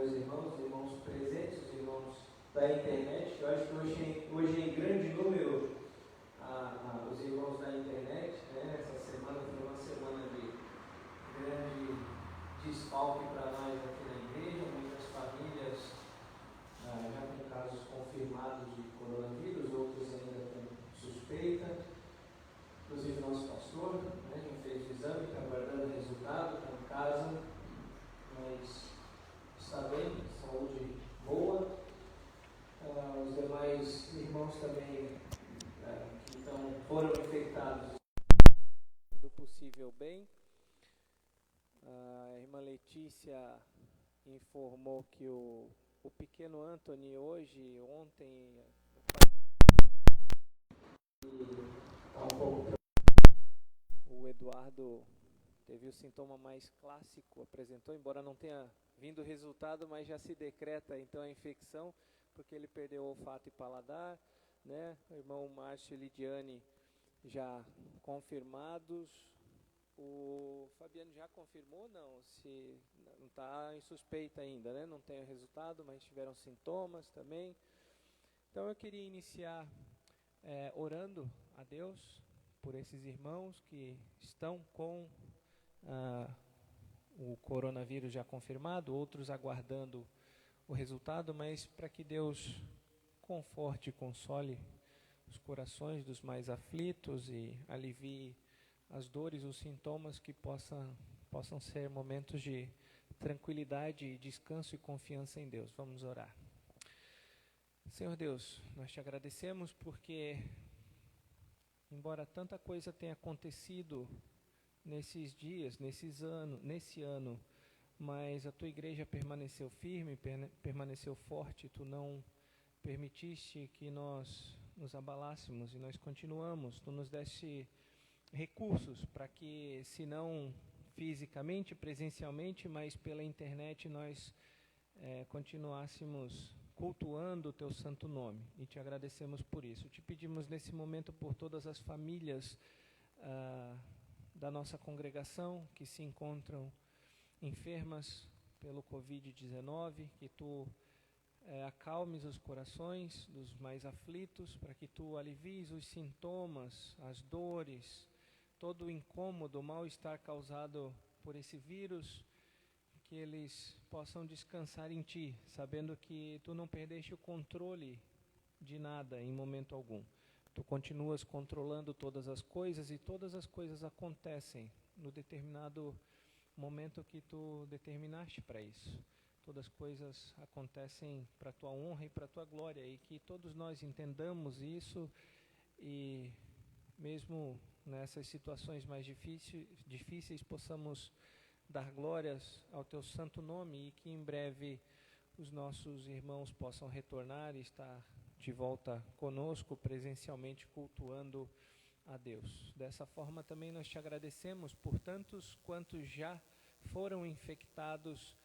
meus irmãos, os irmãos presentes, os irmãos da internet. Eu acho que hoje em grande número os irmãos da internet, né? Essa semana foi uma semana de grande desfalque para nós aqui na igreja, muitas famílias já com casos confirmados de coronavírus, outros ainda com suspeita, inclusive nosso pastor, né, já fez o exame, está aguardando o resultado, está em casa, mas está bem, saúde boa. Os demais irmãos também que foram infectados do possível bem. A irmã Letícia informou que o pequeno Anthony ontem está um pouco. O Eduardo teve o sintoma mais clássico, apresentou, embora não tenha vindo o resultado, mas já se decreta então a infecção, porque ele perdeu o olfato e paladar, né? O irmão Márcio e Lidiane já confirmados. O Fabiano já confirmou? Não, se não está em suspeita ainda, né? Não tem o resultado, mas tiveram sintomas também. Então eu queria iniciar orando a Deus por esses irmãos que estão com o coronavírus já confirmado, outros aguardando o resultado, mas para que Deus conforte e console os corações dos mais aflitos e alivie as dores, os sintomas, que possam ser momentos de tranquilidade, descanso e confiança em Deus. Vamos orar. Senhor Deus, nós te agradecemos porque, embora tanta coisa tenha acontecido nesses dias, nesse ano, mas a tua igreja permaneceu firme, permaneceu forte, tu não permitiste que nós nos abalássemos e nós continuamos, tu nos deste recursos para que, se não fisicamente, presencialmente, mas pela internet, nós continuássemos cultuando o teu santo nome, e te agradecemos por isso. Te pedimos nesse momento por todas as famílias da nossa congregação que se encontram enfermas pelo Covid-19, que tu acalmes os corações dos mais aflitos, para que tu alivies os sintomas, as dores, todo o incômodo, o mal-estar causado por esse vírus, que eles possam descansar em ti, sabendo que tu não perdeste o controle de nada em momento algum. Tu continuas controlando todas as coisas, e todas as coisas acontecem no determinado momento que tu determinaste para isso. Todas as coisas acontecem para a tua honra e para a tua glória, e que todos nós entendamos isso, e mesmo nessas situações mais difíceis possamos dar glórias ao teu santo nome, e que em breve os nossos irmãos possam retornar e estar de volta conosco presencialmente cultuando a Deus. Dessa forma também nós te agradecemos por tantos quantos já foram infectados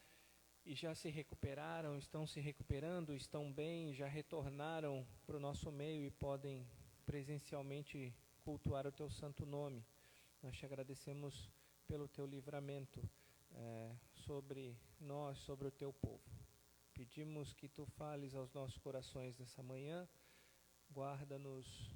e já se recuperaram, estão se recuperando, estão bem, já retornaram para o nosso meio e podem presencialmente cultuar o teu santo nome. Nós te agradecemos pelo teu livramento sobre nós, sobre o teu povo. Pedimos que tu fales aos nossos corações nessa manhã, guarda-nos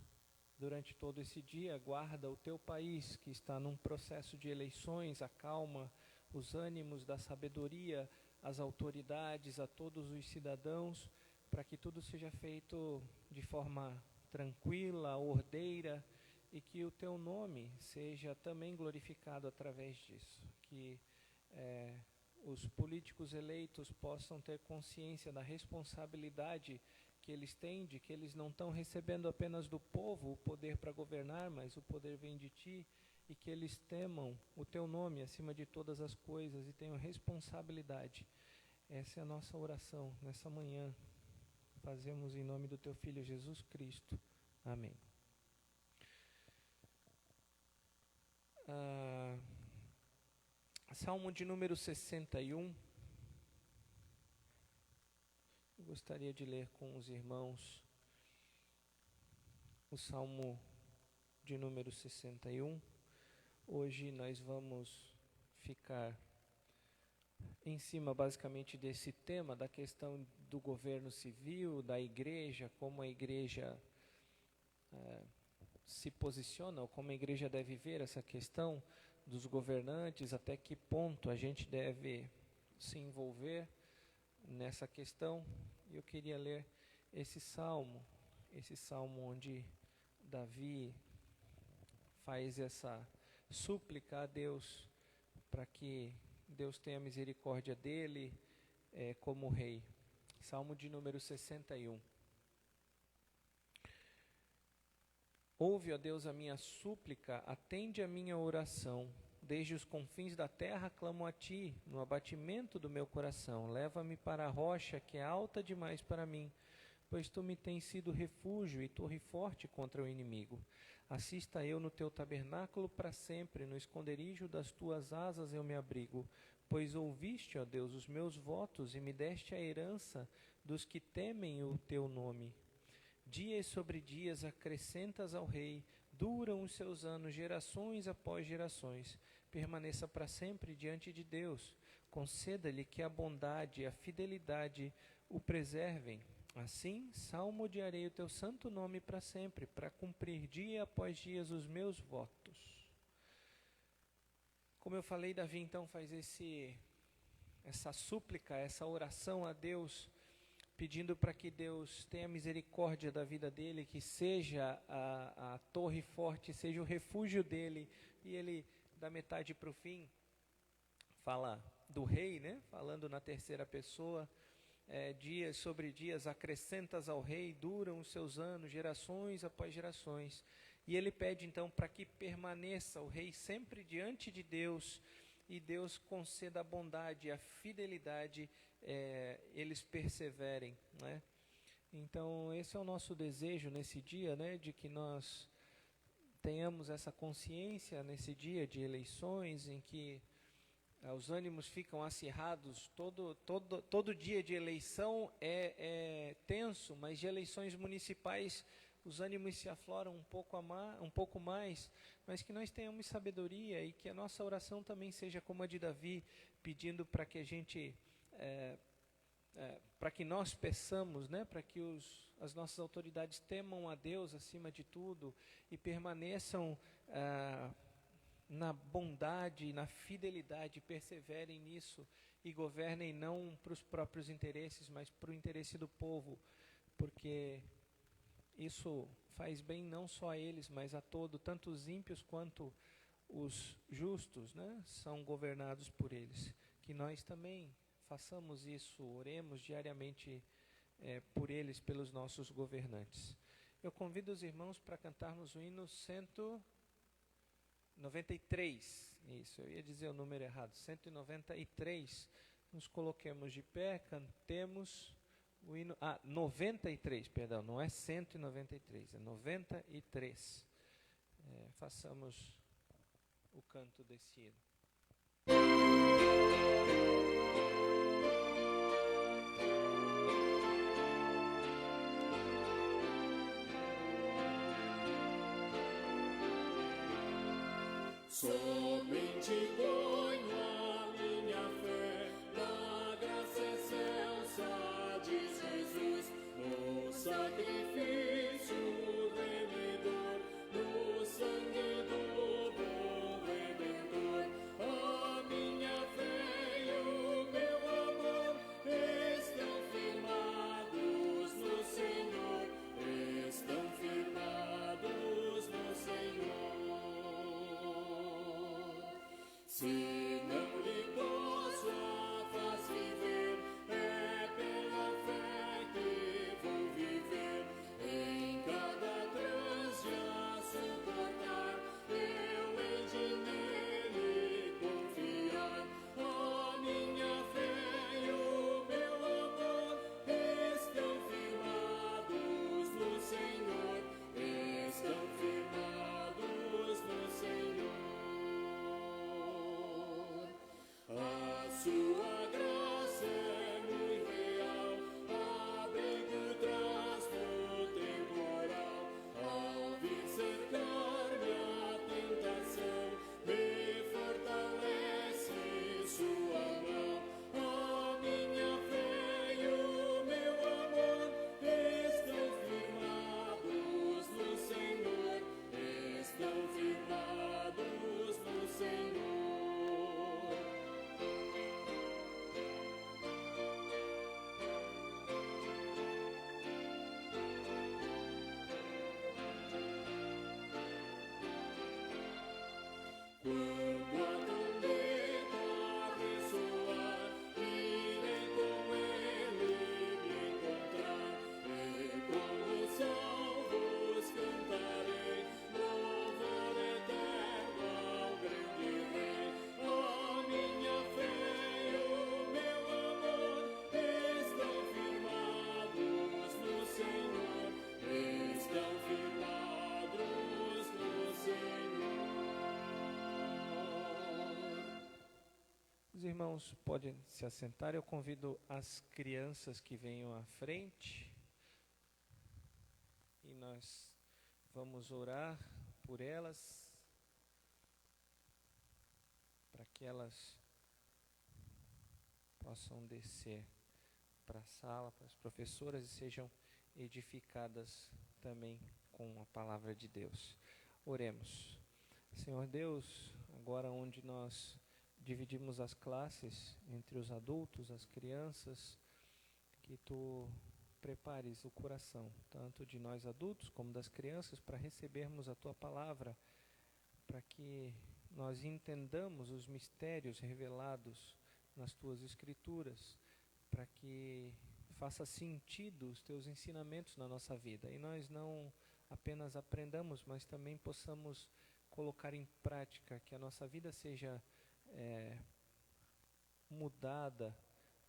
durante todo esse dia, guarda o teu país que está num processo de eleições, acalma os ânimos, da sabedoria às autoridades, a todos os cidadãos, para que tudo seja feito de forma tranquila, ordeira, e que o teu nome seja também glorificado através disso. Que os políticos eleitos possam ter consciência da responsabilidade que eles têm, de que eles não estão recebendo apenas do povo o poder para governar, mas o poder vem de ti, e que eles temam o teu nome acima de todas as coisas e tenham responsabilidade. Essa é a nossa oração nessa manhã. Fazemos em nome do teu Filho Jesus Cristo. Amém. Salmo de número 61. Eu gostaria de ler com os irmãos o Salmo de número 61. Hoje nós vamos ficar em cima basicamente desse tema, da questão do governo civil, da igreja, como a igreja se posiciona, ou como a igreja deve ver essa questão dos governantes, até que ponto a gente deve se envolver nessa questão. Eu queria ler esse salmo onde Davi faz essa súplica a Deus para que Deus tenha misericórdia dele como rei. Salmo de número 61. Ouve, ó Deus, a minha súplica, atende a minha oração. Desde os confins da terra clamo a Ti, no abatimento do meu coração. Leva-me para a rocha que é alta demais para mim, pois Tu me tens sido refúgio e torre forte contra o inimigo. Assista eu no Teu tabernáculo para sempre, no esconderijo das Tuas asas eu me abrigo. Pois ouviste, ó Deus, os meus votos e me deste a herança dos que temem o Teu nome. Dias sobre dias acrescentas ao rei, duram os seus anos, gerações após gerações. Permaneça para sempre diante de Deus. Conceda-lhe que a bondade e a fidelidade o preservem. Assim, salmodiarei o teu santo nome para sempre, para cumprir dia após dia os meus votos. Como eu falei, Davi então faz essa súplica, essa oração a Deus, pedindo para que Deus tenha misericórdia da vida dele, que seja a torre forte, seja o refúgio dele. E ele, da metade para o fim, fala do rei, né? Falando na terceira pessoa, dias sobre dias acrescentas ao rei, duram os seus anos, gerações após gerações. E ele pede então para que permaneça o rei sempre diante de Deus, e Deus conceda a bondade e a fidelidade, eles perseverem, né? Então esse é o nosso desejo nesse dia, né? De que nós tenhamos essa consciência nesse dia de eleições, em que os ânimos ficam acirrados. Todo dia de eleição é tenso, mas de eleições municipais os ânimos se afloram um pouco mais, mas que nós tenhamos sabedoria e que a nossa oração também seja como a de Davi, pedindo para que a gente, para que nós peçamos, né, para que as nossas autoridades temam a Deus acima de tudo e permaneçam na bondade e na fidelidade, perseverem nisso e governem não para os próprios interesses, mas para o interesse do povo, porque isso faz bem não só a eles, mas a tanto os ímpios quanto os justos, né, são governados por eles. Que nós também façamos isso, oremos diariamente por eles, pelos nossos governantes. Eu convido os irmãos para cantarmos o hino 193. Isso, eu ia dizer o número errado, 193. Nos coloquemos de pé, cantemos o hino, 93, perdão, não é 193, é 93. Façamos o canto desse hino. Somente ponho a minha fé na graça excelsa de Jesus, no sacrifício remidor, no sangue do bom Redentor. A minha fé e o meu amor estão firmados no Senhor, estão firmados no Senhor. Se não lhe posso a paz viver, é pela fé que vou viver. Em cada transe a suportar, eu hei de nele confiar. A minha fé e o meu amor estão firmados no Senhor, estão firmados no Senhor. irmãos podem se assentar, eu convido as crianças que venham à frente e nós vamos orar por elas, para que elas possam descer para a sala, para as professoras, e sejam edificadas também com a palavra de Deus. Oremos. Senhor Deus, agora onde nós dividimos as classes entre os adultos, as crianças, que Tu prepares o coração, tanto de nós adultos como das crianças, para recebermos a Tua palavra, para que nós entendamos os mistérios revelados nas Tuas Escrituras, para que faça sentido os Teus ensinamentos na nossa vida, e nós não apenas aprendamos, mas também possamos colocar em prática, que a nossa vida seja mudada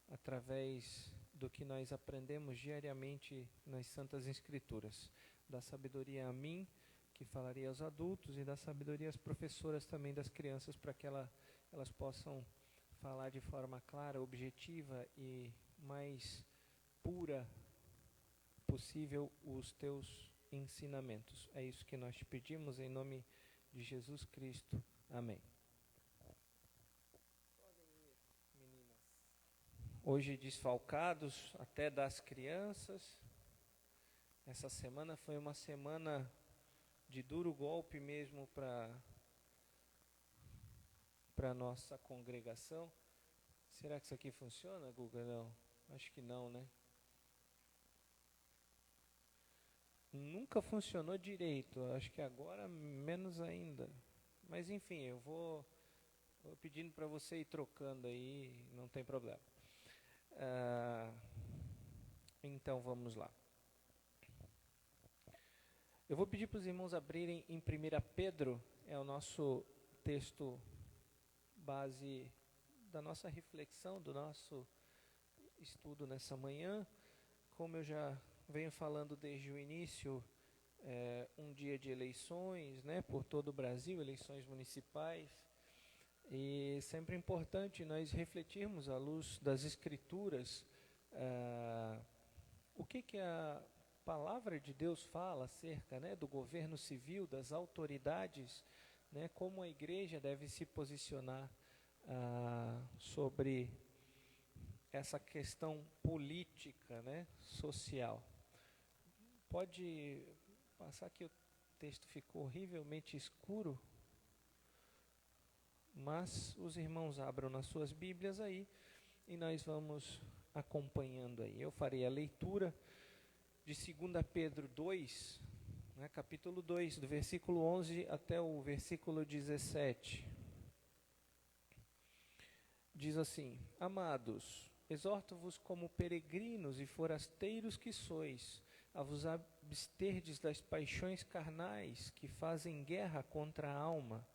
através do que nós aprendemos diariamente nas Santas Escrituras. Dá sabedoria a mim, que falaria aos adultos, e dá sabedoria às professoras também das crianças, para que elas possam falar de forma clara, objetiva e mais pura possível os Teus ensinamentos. É isso que nós te pedimos, em nome de Jesus Cristo. Amém. Hoje desfalcados até das crianças. Essa semana foi uma semana de duro golpe mesmo para a nossa congregação. Será que isso aqui funciona, Guga? Não, acho que não, né? Nunca funcionou direito, acho que agora menos ainda. Mas enfim, eu vou pedindo para você ir trocando aí, não tem problema. Então vamos lá. Eu vou pedir para os irmãos abrirem em 1 Pedro, é o nosso texto base da nossa reflexão, do nosso estudo nessa manhã. Como eu já venho falando desde o início, um dia de eleições, né, por todo o Brasil, eleições municipais, e sempre é importante nós refletirmos à luz das Escrituras o que a palavra de Deus fala acerca, né, do governo civil, das autoridades, né, como a igreja deve se posicionar sobre essa questão política, né, social. Pode passar que o texto ficou horrivelmente escuro, mas os irmãos abram nas suas Bíblias aí e nós vamos acompanhando aí. Eu farei a leitura de 2 Pedro 2, né, capítulo 2, do versículo 11 até o versículo 17. Diz assim: Amados, exorto-vos como peregrinos e forasteiros que sois, a vos absterdes das paixões carnais que fazem guerra contra a alma,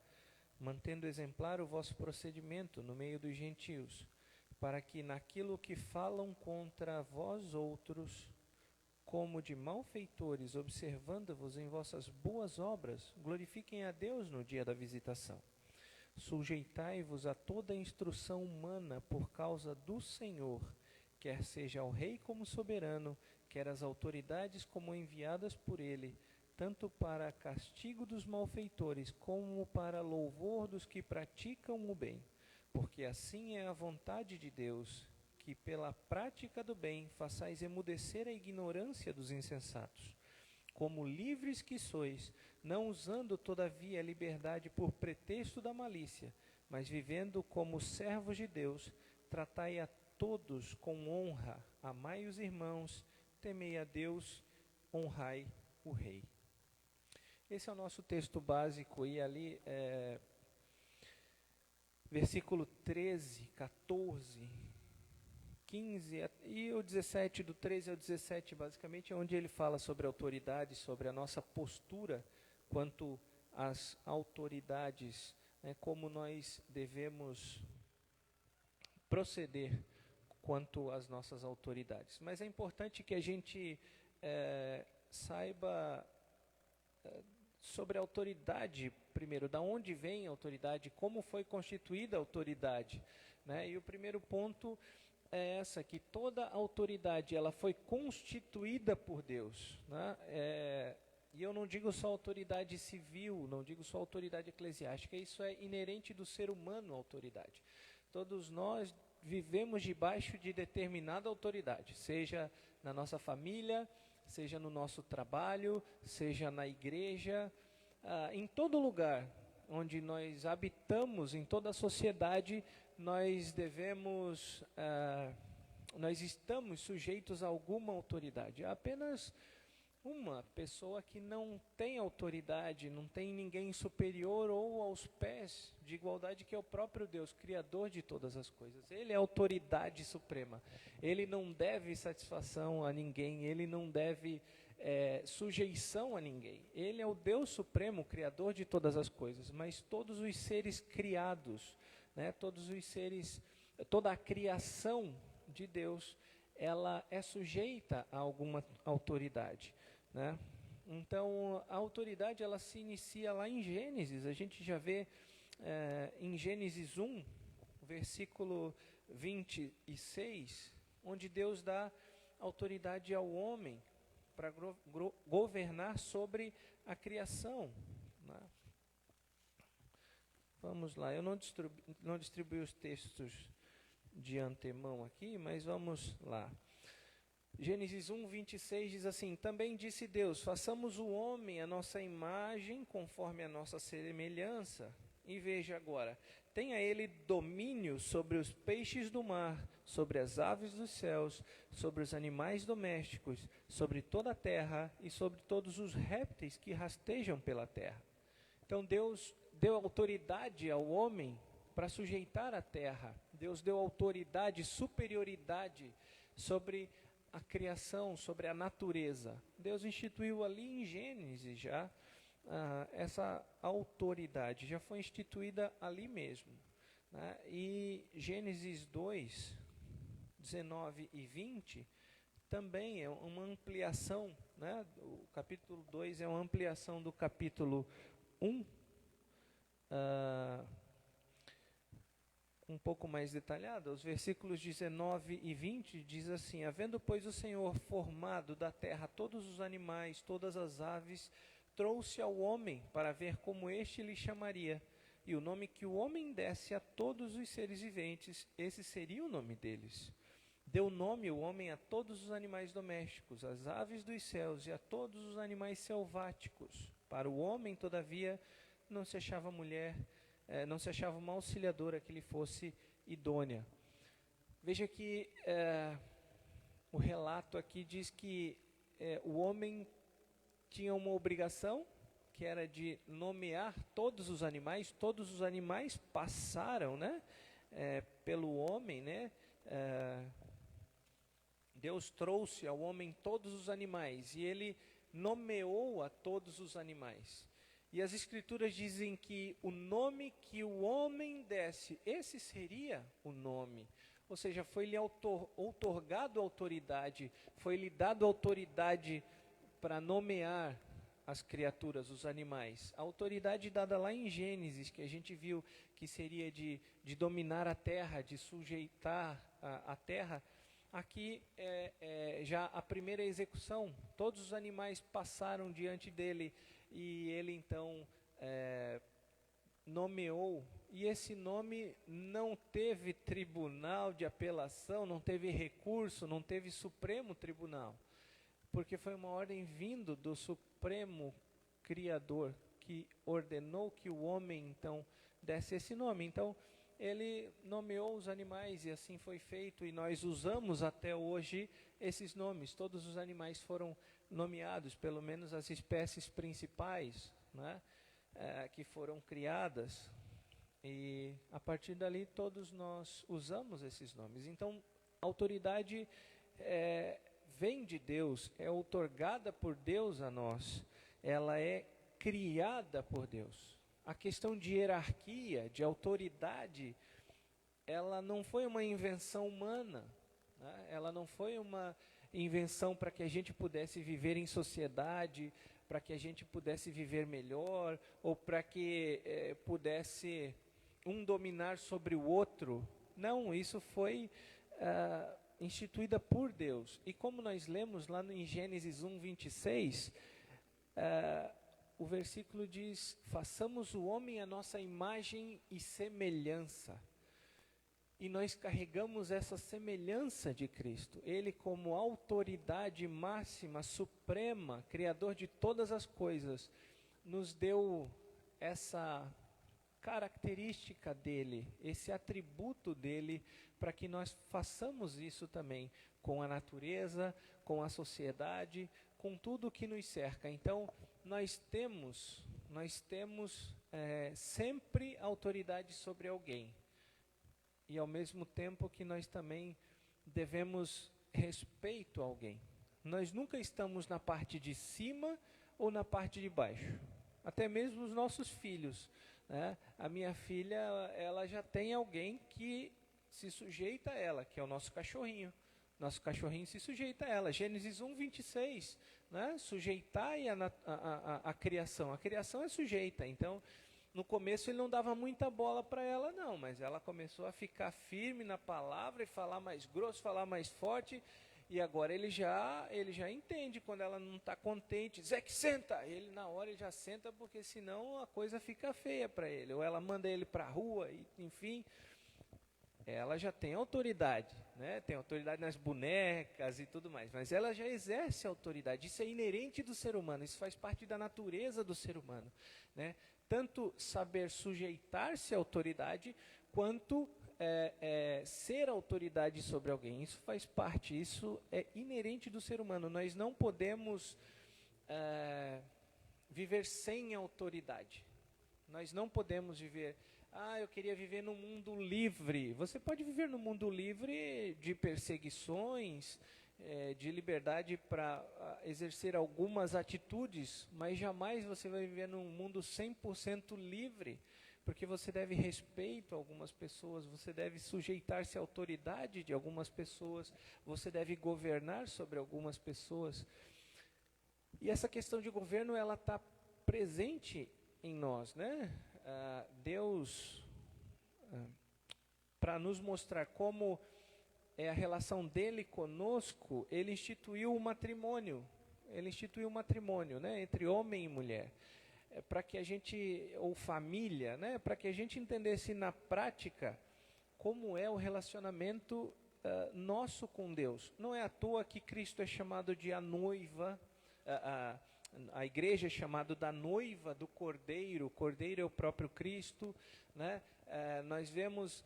mantendo exemplar o vosso procedimento no meio dos gentios, para que naquilo que falam contra vós outros, como de malfeitores, observando-vos em vossas boas obras, glorifiquem a Deus no dia da visitação. Sujeitai-vos a toda a instrução humana por causa do Senhor, quer seja ao rei como soberano, quer as autoridades como enviadas por ele, tanto para castigo dos malfeitores, como para louvor dos que praticam o bem. Porque assim é a vontade de Deus, que pela prática do bem façais emudecer a ignorância dos insensatos. Como livres que sois, não usando todavia a liberdade por pretexto da malícia, mas vivendo como servos de Deus, tratai a todos com honra, amai os irmãos, temei a Deus, honrai o rei. Esse é o nosso texto básico, e ali versículo 13, 14, 15 e o 17, do 13 ao 17, basicamente, é onde ele fala sobre autoridade, sobre a nossa postura quanto às autoridades, né, como nós devemos proceder quanto às nossas autoridades. Mas é importante que a gente saiba sobre a autoridade, primeiro, da onde vem a autoridade, como foi constituída a autoridade. né? E o primeiro ponto é essa, que toda autoridade ela foi constituída por Deus, né? E eu não digo só autoridade civil, não digo só autoridade eclesiástica, isso é inerente do ser humano, a autoridade. Todos nós vivemos debaixo de determinada autoridade, seja na nossa família, seja no nosso trabalho, seja na igreja, em todo lugar onde nós habitamos, em toda a sociedade, nós estamos sujeitos a alguma autoridade. Há apenas uma pessoa que não tem autoridade, não tem ninguém superior ou aos pés de igualdade, que é o próprio Deus, Criador de todas as coisas. Ele é a autoridade suprema. Ele não deve satisfação a ninguém, ele não deve sujeição a ninguém. Ele é o Deus supremo, Criador de todas as coisas, mas todos os seres criados, né, toda a criação de Deus, ela é sujeita a alguma autoridade, né? Então, a autoridade ela se inicia lá em Gênesis. A gente já vê em Gênesis 1, versículo 26, onde Deus dá autoridade ao homem para governar sobre a criação, né? Vamos lá, eu não distribuí os textos de antemão aqui, mas vamos lá. Gênesis 1, 26 diz assim: também disse Deus, façamos o homem à nossa imagem, conforme a nossa semelhança. E veja agora, tenha ele domínio sobre os peixes do mar, sobre as aves dos céus, sobre os animais domésticos, sobre toda a terra e sobre todos os répteis que rastejam pela terra. Então Deus deu autoridade ao homem para sujeitar a terra. Deus deu autoridade, superioridade sobre a criação, sobre a natureza. Deus instituiu ali em Gênesis já essa autoridade, já foi instituída ali mesmo, né? E Gênesis 2, 19 e 20 também é uma ampliação, né? O capítulo 2 é uma ampliação do capítulo 1, um pouco mais detalhada. Os versículos 19 e 20 diz assim: havendo, pois, o Senhor formado da terra todos os animais, todas as aves, trouxe ao homem para ver como este lhe chamaria. E o nome que o homem desse a todos os seres viventes, esse seria o nome deles. Deu nome o homem a todos os animais domésticos, às aves dos céus e a todos os animais selváticos. Para o homem, todavia, não se achava uma auxiliadora que lhe fosse idônea. Veja que o relato aqui diz que o homem tinha uma obrigação, que era de nomear todos os animais passaram, né, pelo homem, né? Deus trouxe ao homem todos os animais e ele nomeou a todos os animais. E as escrituras dizem que o nome que o homem desse, esse seria o nome. Ou seja, foi-lhe outorgado autoridade, foi-lhe dado autoridade para nomear as criaturas, os animais. A autoridade dada lá em Gênesis, que a gente viu que seria de dominar a terra, de sujeitar a terra, aqui já a primeira execução. Todos os animais passaram diante dele e ele então nomeou. E esse nome não teve tribunal de apelação, não teve recurso, não teve Supremo Tribunal, porque foi uma ordem vindo do Supremo Criador, que ordenou que o homem então desse esse nome. Então ele nomeou os animais e assim foi feito, e nós usamos até hoje esses nomes. Todos os animais foram nomeados, pelo menos as espécies principais, né, que foram criadas, e a partir dali todos nós usamos esses nomes. Então a autoridade vem de Deus, é outorgada por Deus a nós, ela é criada por Deus. A questão de hierarquia, de autoridade, ela não foi uma invenção humana, né? Ela não foi uma invenção para que a gente pudesse viver em sociedade, para que a gente pudesse viver melhor, ou para que pudesse um dominar sobre o outro, Não, isso foi instituída por Deus. E como nós lemos lá em Gênesis 1, 26, o versículo diz: façamos o homem a nossa imagem e semelhança. E nós carregamos essa semelhança de Cristo. Ele, como autoridade máxima, suprema, criador de todas as coisas, nos deu essa característica dele, esse atributo dele, para que nós façamos isso também com a natureza, com a sociedade, com tudo que nos cerca. Então, nós temos sempre autoridade sobre alguém. E ao mesmo tempo que nós também devemos respeito a alguém. Nós nunca estamos na parte de cima ou na parte de baixo. Até mesmo os nossos filhos, né? A minha filha, ela já tem alguém que se sujeita a ela, que é o nosso cachorrinho. Nosso cachorrinho se sujeita a ela. Gênesis 1, 26, né? Sujeitai a criação. A criação é sujeita. Então, no começo ele não dava muita bola para ela não, mas ela começou a ficar firme na palavra e falar mais grosso, falar mais forte, e agora ele já entende quando ela não está contente. Zé, que senta! Ele na hora ele já senta, porque senão a coisa fica feia para ele, ou ela manda ele para a rua, e, enfim, ela já tem autoridade, né? Tem autoridade nas bonecas e tudo mais, mas ela já exerce autoridade. Isso é inerente do ser humano, isso faz parte da natureza do ser humano, né? Tanto saber sujeitar-se à autoridade, quanto ser autoridade sobre alguém. Isso faz parte, isso é inerente do ser humano. Nós não podemos viver sem autoridade. Nós não podemos viver, eu queria viver num mundo livre. Você pode viver num mundo livre de perseguições, de liberdade para exercer algumas atitudes, mas jamais você vai viver num mundo 100% livre, porque você deve respeito a algumas pessoas, você deve sujeitar-se à autoridade de algumas pessoas, você deve governar sobre algumas pessoas. E essa questão de governo, ela está presente em nós, né? Deus, para nos mostrar como é a relação dele conosco, ele instituiu o matrimônio. Ele instituiu o matrimônio, né, entre homem e mulher. Para que a gente, ou família, né, para que a gente entendesse na prática como é o relacionamento nosso com Deus. Não é à toa que Cristo é chamado de a noiva, a igreja é chamada da noiva do Cordeiro. O Cordeiro é o próprio Cristo, né? Nós vemos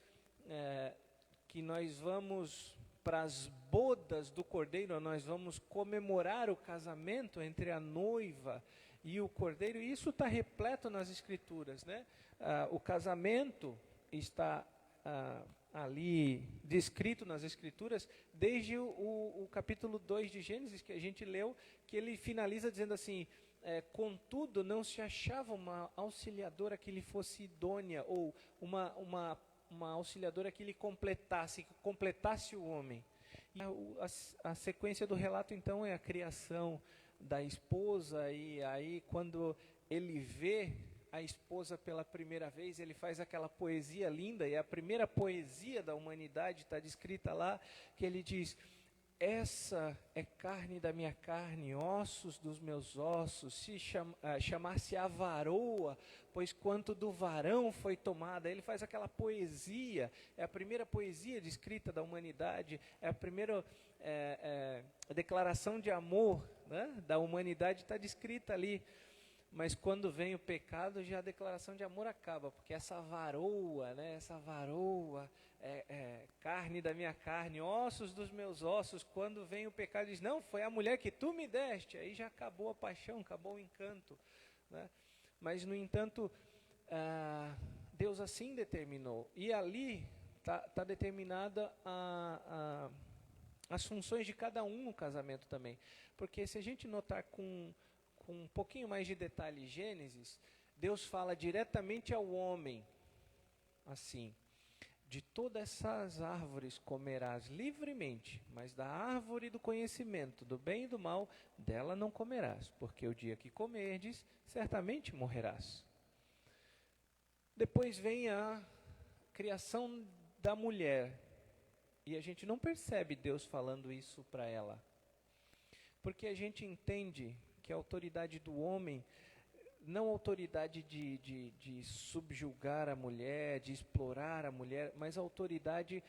que nós vamos para as bodas do Cordeiro, nós vamos comemorar o casamento entre a noiva e o Cordeiro, e isso está repleto nas Escrituras, né? O casamento está ali descrito nas Escrituras, desde o capítulo 2 de Gênesis, que a gente leu, que ele finaliza dizendo assim: contudo, não se achava uma auxiliadora que lhe fosse idônea, ou uma auxiliadora que lhe completasse o homem. E a sequência do relato, então, é a criação da esposa, e aí quando ele vê a esposa pela primeira vez, ele faz aquela poesia linda, e a primeira poesia da humanidade está descrita lá, que ele diz: essa é carne da minha carne, ossos dos meus ossos, chamar-se a varoa, pois quanto do varão foi tomada. Ele faz aquela poesia, é a primeira poesia descrita da humanidade, é a primeira declaração de amor, né, da humanidade, está descrita ali. Mas quando vem o pecado, já a declaração de amor acaba, porque essa varoa, né, carne da minha carne, ossos dos meus ossos. Quando vem o pecado, diz: não, foi a mulher que tu me deste. Aí já acabou a paixão, acabou o encanto, né? Mas, no entanto, Deus assim determinou. E ali está determinada as funções de cada um no casamento também. Porque se a gente notar com um pouquinho mais de detalhe Gênesis, Deus fala diretamente ao homem, assim: de todas essas árvores comerás livremente, mas da árvore do conhecimento do bem e do mal, dela não comerás, porque o dia que comerdes, certamente morrerás. Depois vem a criação da mulher. E a gente não percebe Deus falando isso para ela. Porque a gente entende que a autoridade do homem, não a autoridade de subjugar a mulher, de explorar a mulher, mas a autoridade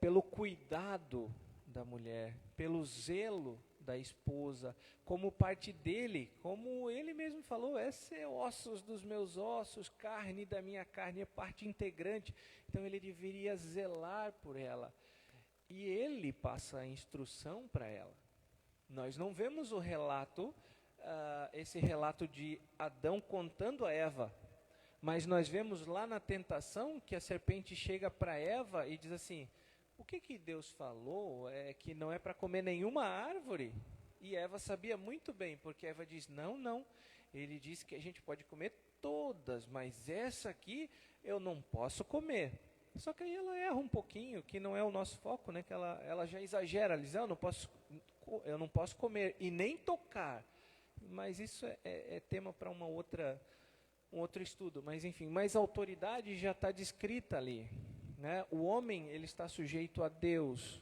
pelo cuidado da mulher, pelo zelo da esposa, como parte dele, como ele mesmo falou, essa é ossos dos meus ossos, carne da minha carne, é parte integrante. Então ele deveria zelar por ela. E ele passa a instrução para ela. Nós não vemos o relato, esse relato de Adão contando a Eva, mas nós vemos lá na tentação que a serpente chega para Eva e diz assim: o que Deus falou é que não é para comer nenhuma árvore? E Eva sabia muito bem, porque Eva diz: não, ele disse que a gente pode comer todas, mas essa aqui eu não posso comer. Só que aí ela erra um pouquinho, que não é o nosso foco, né? Que ela já exagera, ela diz: eu não posso comer e nem tocar. Mas isso é tema para um outro estudo. Mas enfim, mas a autoridade já está descrita ali, né? O homem, ele está sujeito a Deus.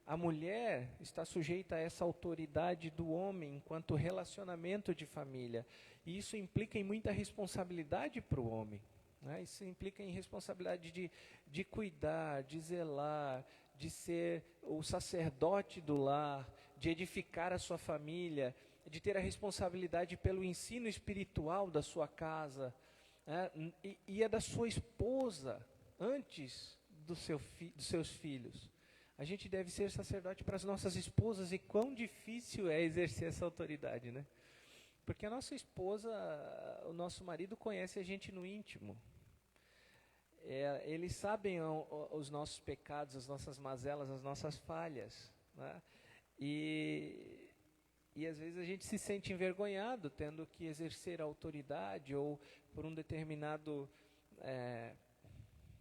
A mulher está sujeita a essa autoridade do homem enquanto relacionamento de família. E isso implica em muita responsabilidade para o homem, né? Isso implica em responsabilidade de cuidar, de zelar, de ser o sacerdote do lar, de edificar a sua família, de ter a responsabilidade pelo ensino espiritual da sua casa, né? E a da sua esposa, antes dos seus filhos. A gente deve ser sacerdote para as nossas esposas, e quão difícil é exercer essa autoridade, né? Porque a nossa esposa, o nosso marido conhece a gente no íntimo. Eles sabem os nossos pecados, as nossas mazelas, as nossas falhas, né? E às vezes a gente se sente envergonhado tendo que exercer a autoridade, ou por um determinado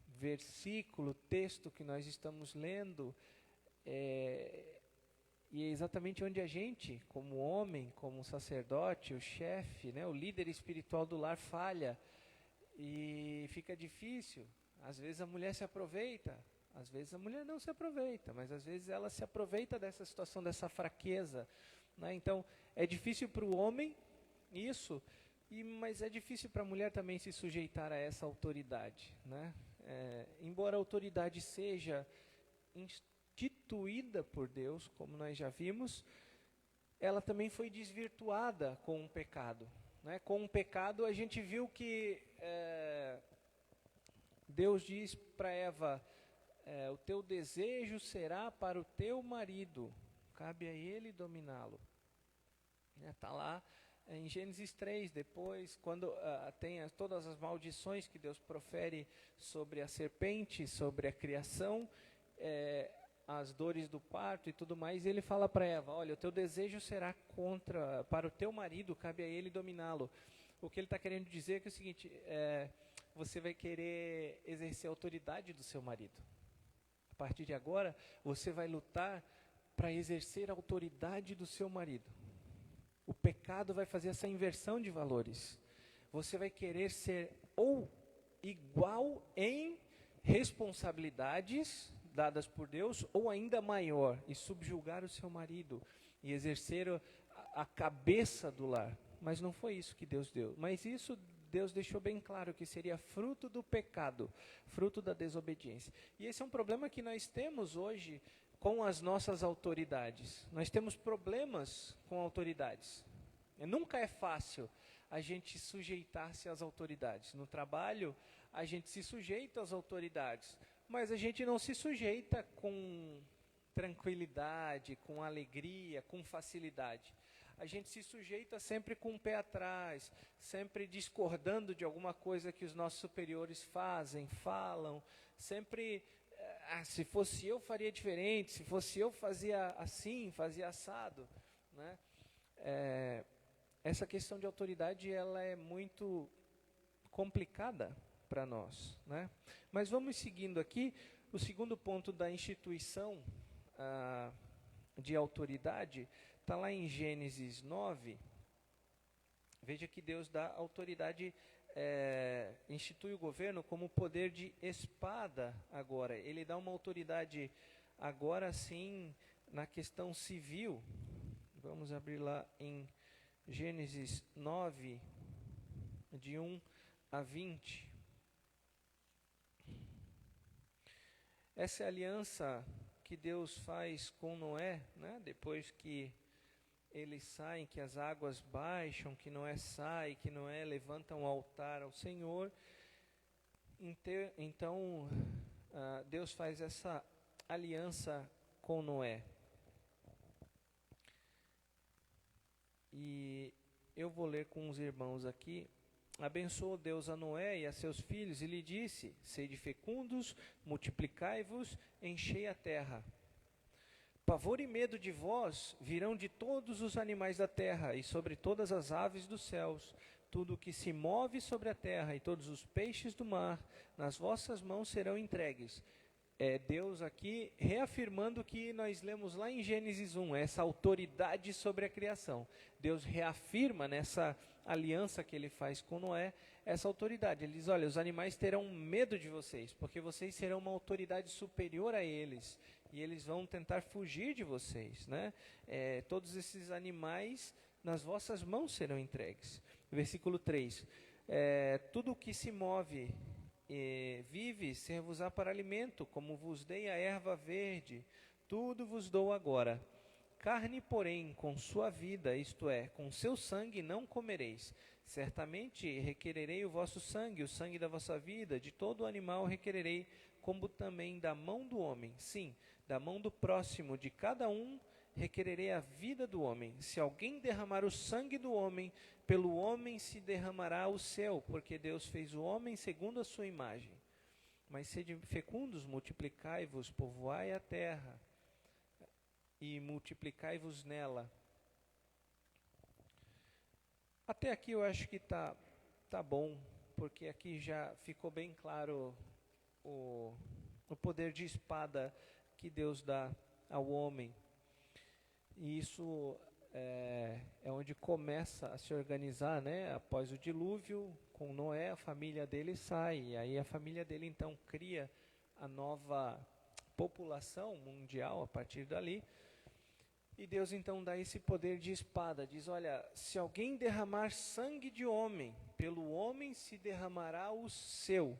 versículo, texto que nós estamos lendo, e é exatamente onde a gente, como homem, como sacerdote, o chefe, né, o líder espiritual do lar, falha. E fica difícil. Às vezes a mulher se aproveita, às vezes a mulher não se aproveita, mas às vezes ela se aproveita dessa situação, dessa fraqueza, né? Então, é difícil para o homem isso, mas é difícil para a mulher também se sujeitar a essa autoridade, né? Embora a autoridade seja instituída por Deus, como nós já vimos, ela também foi desvirtuada com o pecado, né? Com o pecado a gente viu que Deus diz para Eva: o teu desejo será para o teu marido, cabe a ele dominá-lo. Está lá em Gênesis 3, depois, quando tem todas as maldições que Deus profere sobre a serpente, sobre a criação, as dores do parto e tudo mais, ele fala para Eva: olha, o teu desejo será para o teu marido, cabe a ele dominá-lo. O que ele está querendo dizer é que é o seguinte: você vai querer exercer a autoridade do seu marido. A partir de agora, você vai lutar para exercer a autoridade do seu marido. O pecado vai fazer essa inversão de valores. Você vai querer ser ou igual em responsabilidades dadas por Deus, ou ainda maior, e subjugar o seu marido, e exercer a cabeça do lar. Mas não foi isso que Deus deu. Mas isso Deus deixou bem claro, que seria fruto do pecado, fruto da desobediência. E esse é um problema que nós temos hoje com as nossas autoridades. Nós temos problemas com autoridades. Nunca é fácil a gente sujeitar-se às autoridades. No trabalho, a gente se sujeita às autoridades, mas a gente não se sujeita com tranquilidade, com alegria, com facilidade. A gente se sujeita sempre com o pé atrás, sempre discordando de alguma coisa que os nossos superiores falam, sempre, se fosse eu faria diferente, se fosse eu fazia assim, fazia assado, né? Essa questão de autoridade, ela é muito complicada para nós, né? Mas vamos seguindo aqui. O segundo ponto da instituição de autoridade está lá em Gênesis 9. Veja que Deus dá autoridade institui o governo como poder de espada agora. Ele dá uma autoridade agora sim na questão civil. Vamos abrir lá em Gênesis 9, de 1 a 20. Essa é a aliança que Deus faz com Noé, né? Depois que eles saem, que as águas baixam, que Noé sai, que Noé levanta um altar ao Senhor. Então, Deus faz essa aliança com Noé. E eu vou ler com os irmãos aqui. Abençoou Deus a Noé e a seus filhos e lhe disse: sede fecundos, multiplicai-vos, enchei a terra. Pavor e medo de vós virão de todos os animais da terra e sobre todas as aves dos céus. Tudo o que se move sobre a terra e todos os peixes do mar, nas vossas mãos serão entregues. Deus aqui reafirmando o que nós lemos lá em Gênesis 1, essa autoridade sobre a criação. Deus reafirma nessa aliança que ele faz com Noé, essa autoridade. Ele diz: olha, os animais terão medo de vocês, porque vocês serão uma autoridade superior a eles, e eles vão tentar fugir de vocês, né? Todos esses animais nas vossas mãos serão entregues. Versículo 3, tudo o que se move vive, ser-vos-á para alimento, como vos dei a erva verde, tudo vos dou agora. Carne, porém, com sua vida, isto é, com seu sangue, não comereis. Certamente requererei o vosso sangue, o sangue da vossa vida, de todo animal requererei, como também da mão do homem. Sim, da mão do próximo, de cada um, requererei a vida do homem. Se alguém derramar o sangue do homem, pelo homem se derramará o seu, porque Deus fez o homem segundo a sua imagem. Mas sede fecundos, multiplicai-vos, povoai a terra, e multiplicai-vos nela. Até aqui eu acho que tá bom, porque aqui já ficou bem claro o poder de espada que Deus dá ao homem. E isso é onde começa a se organizar, né? Após o dilúvio, com Noé, a família dele sai, e aí a família dele então cria a nova população mundial a partir dali. E Deus então dá esse poder de espada, diz: olha, se alguém derramar sangue de homem, pelo homem se derramará o seu,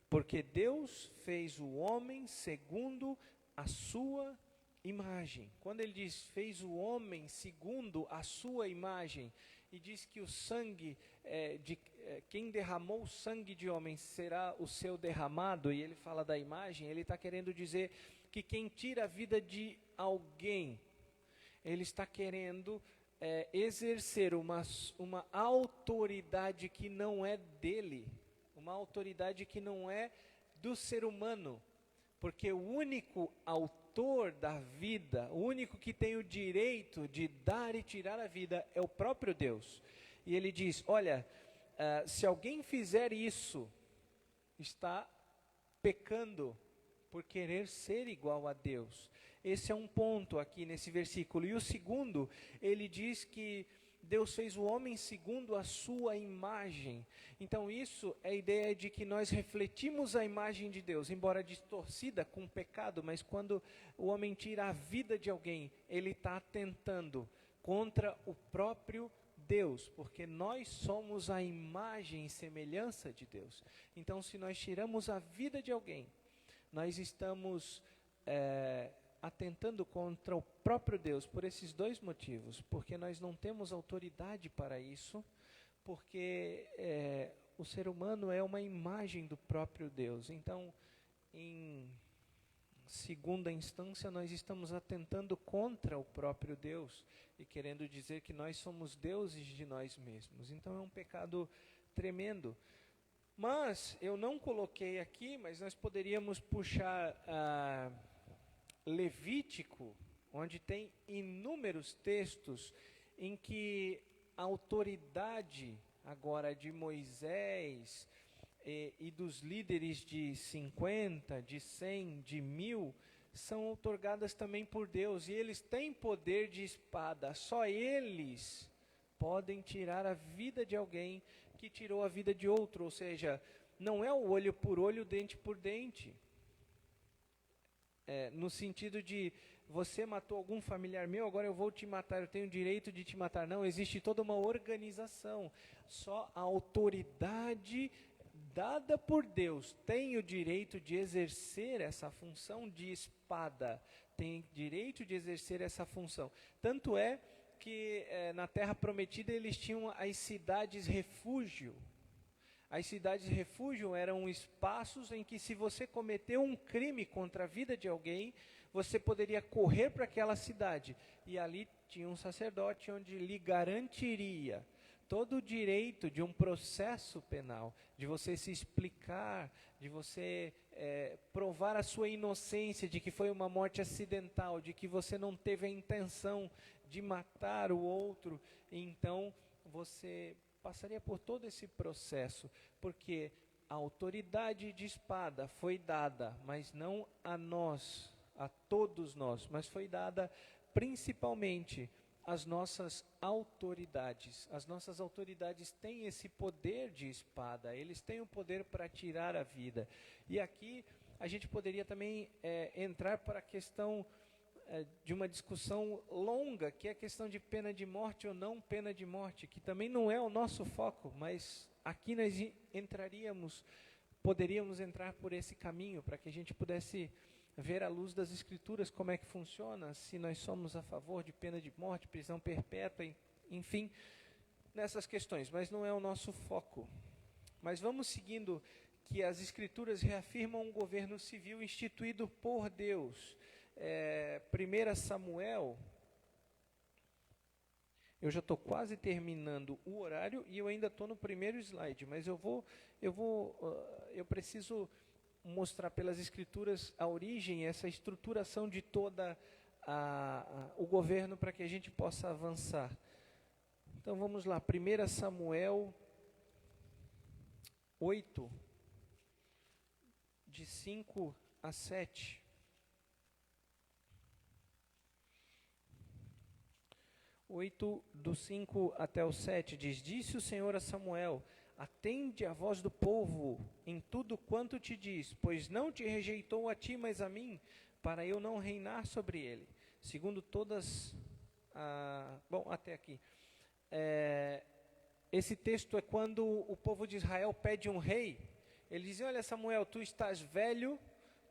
porque Deus fez o homem segundo a sua imagem. Quando ele diz fez o homem segundo a sua imagem, e diz que o sangue quem derramou o sangue de homem será o seu derramado, e ele fala da imagem, ele está querendo dizer que quem tira a vida de alguém, ele está querendo exercer uma autoridade que não é dele, uma autoridade que não é do ser humano, porque o único autor da vida, o único que tem o direito de dar e tirar a vida é o próprio Deus. E ele diz: olha, se alguém fizer isso, está pecando por querer ser igual a Deus. Esse é um ponto aqui nesse versículo. E o segundo, ele diz que Deus fez o homem segundo a sua imagem. Então isso é a ideia de que nós refletimos a imagem de Deus, embora distorcida com o pecado, mas quando o homem tira a vida de alguém, ele está atentando contra o próprio Deus, porque nós somos a imagem e semelhança de Deus. Então se nós tiramos a vida de alguém, nós estamos atentando contra o próprio Deus, por esses dois motivos, porque nós não temos autoridade para isso, porque o ser humano é uma imagem do próprio Deus. Então, em segunda instância, nós estamos atentando contra o próprio Deus e querendo dizer que nós somos deuses de nós mesmos. Então é um pecado tremendo. Mas eu não coloquei aqui, mas nós poderíamos puxar Levítico, onde tem inúmeros textos em que a autoridade agora de Moisés e dos líderes de 50, de 100, de 1000, são outorgadas também por Deus, e eles têm poder de espada. Só eles podem tirar a vida de alguém que tirou a vida de outro, ou seja, não é o olho por olho, dente por dente. No sentido de, você matou algum familiar meu, agora eu vou te matar, eu tenho o direito de te matar. Não, existe toda uma organização. Só a autoridade dada por Deus tem o direito de exercer essa função de espada, tem direito de exercer essa função. Tanto é que na Terra Prometida eles tinham as cidades refúgio. As cidades refúgio eram espaços em que, se você cometeu um crime contra a vida de alguém, você poderia correr para aquela cidade. E ali tinha um sacerdote onde lhe garantiria todo o direito de um processo penal, de você se explicar, de você provar a sua inocência, de que foi uma morte acidental, de que você não teve a intenção de matar o outro. Então, você passaria por todo esse processo, porque a autoridade de espada foi dada, mas não a nós, a todos nós, mas foi dada principalmente às nossas autoridades. As nossas autoridades têm esse poder de espada, eles têm o poder para tirar a vida. E aqui a gente poderia também entrar para a questão de uma discussão longa, que é a questão de pena de morte ou não pena de morte, que também não é o nosso foco, mas aqui nós poderíamos entrar por esse caminho, para que a gente pudesse ver à luz das Escrituras como é que funciona, se nós somos a favor de pena de morte, prisão perpétua, enfim, nessas questões, mas não é o nosso foco. Mas vamos seguindo, que as Escrituras reafirmam um governo civil instituído por Deus. 1 Samuel, eu já estou quase terminando o horário e eu ainda estou no primeiro slide, mas eu preciso mostrar pelas Escrituras a origem, essa estruturação de toda o governo, para que a gente possa avançar. Então vamos lá, 1 Samuel 8, de 5 a 7. 8, do 5 até o 7, diz: Disse o Senhor a Samuel: Atende a voz do povo em tudo quanto te diz, pois não te rejeitou a ti, mas a mim, para eu não reinar sobre ele. Segundo todas... Bom, até aqui. Esse texto é quando o povo de Israel pede um rei. Ele diz: olha, Samuel, tu estás velho,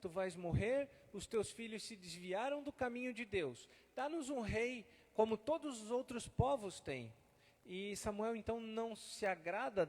tu vais morrer, os teus filhos se desviaram do caminho de Deus. Dá-nos um rei como todos os outros povos têm. E Samuel então não se agrada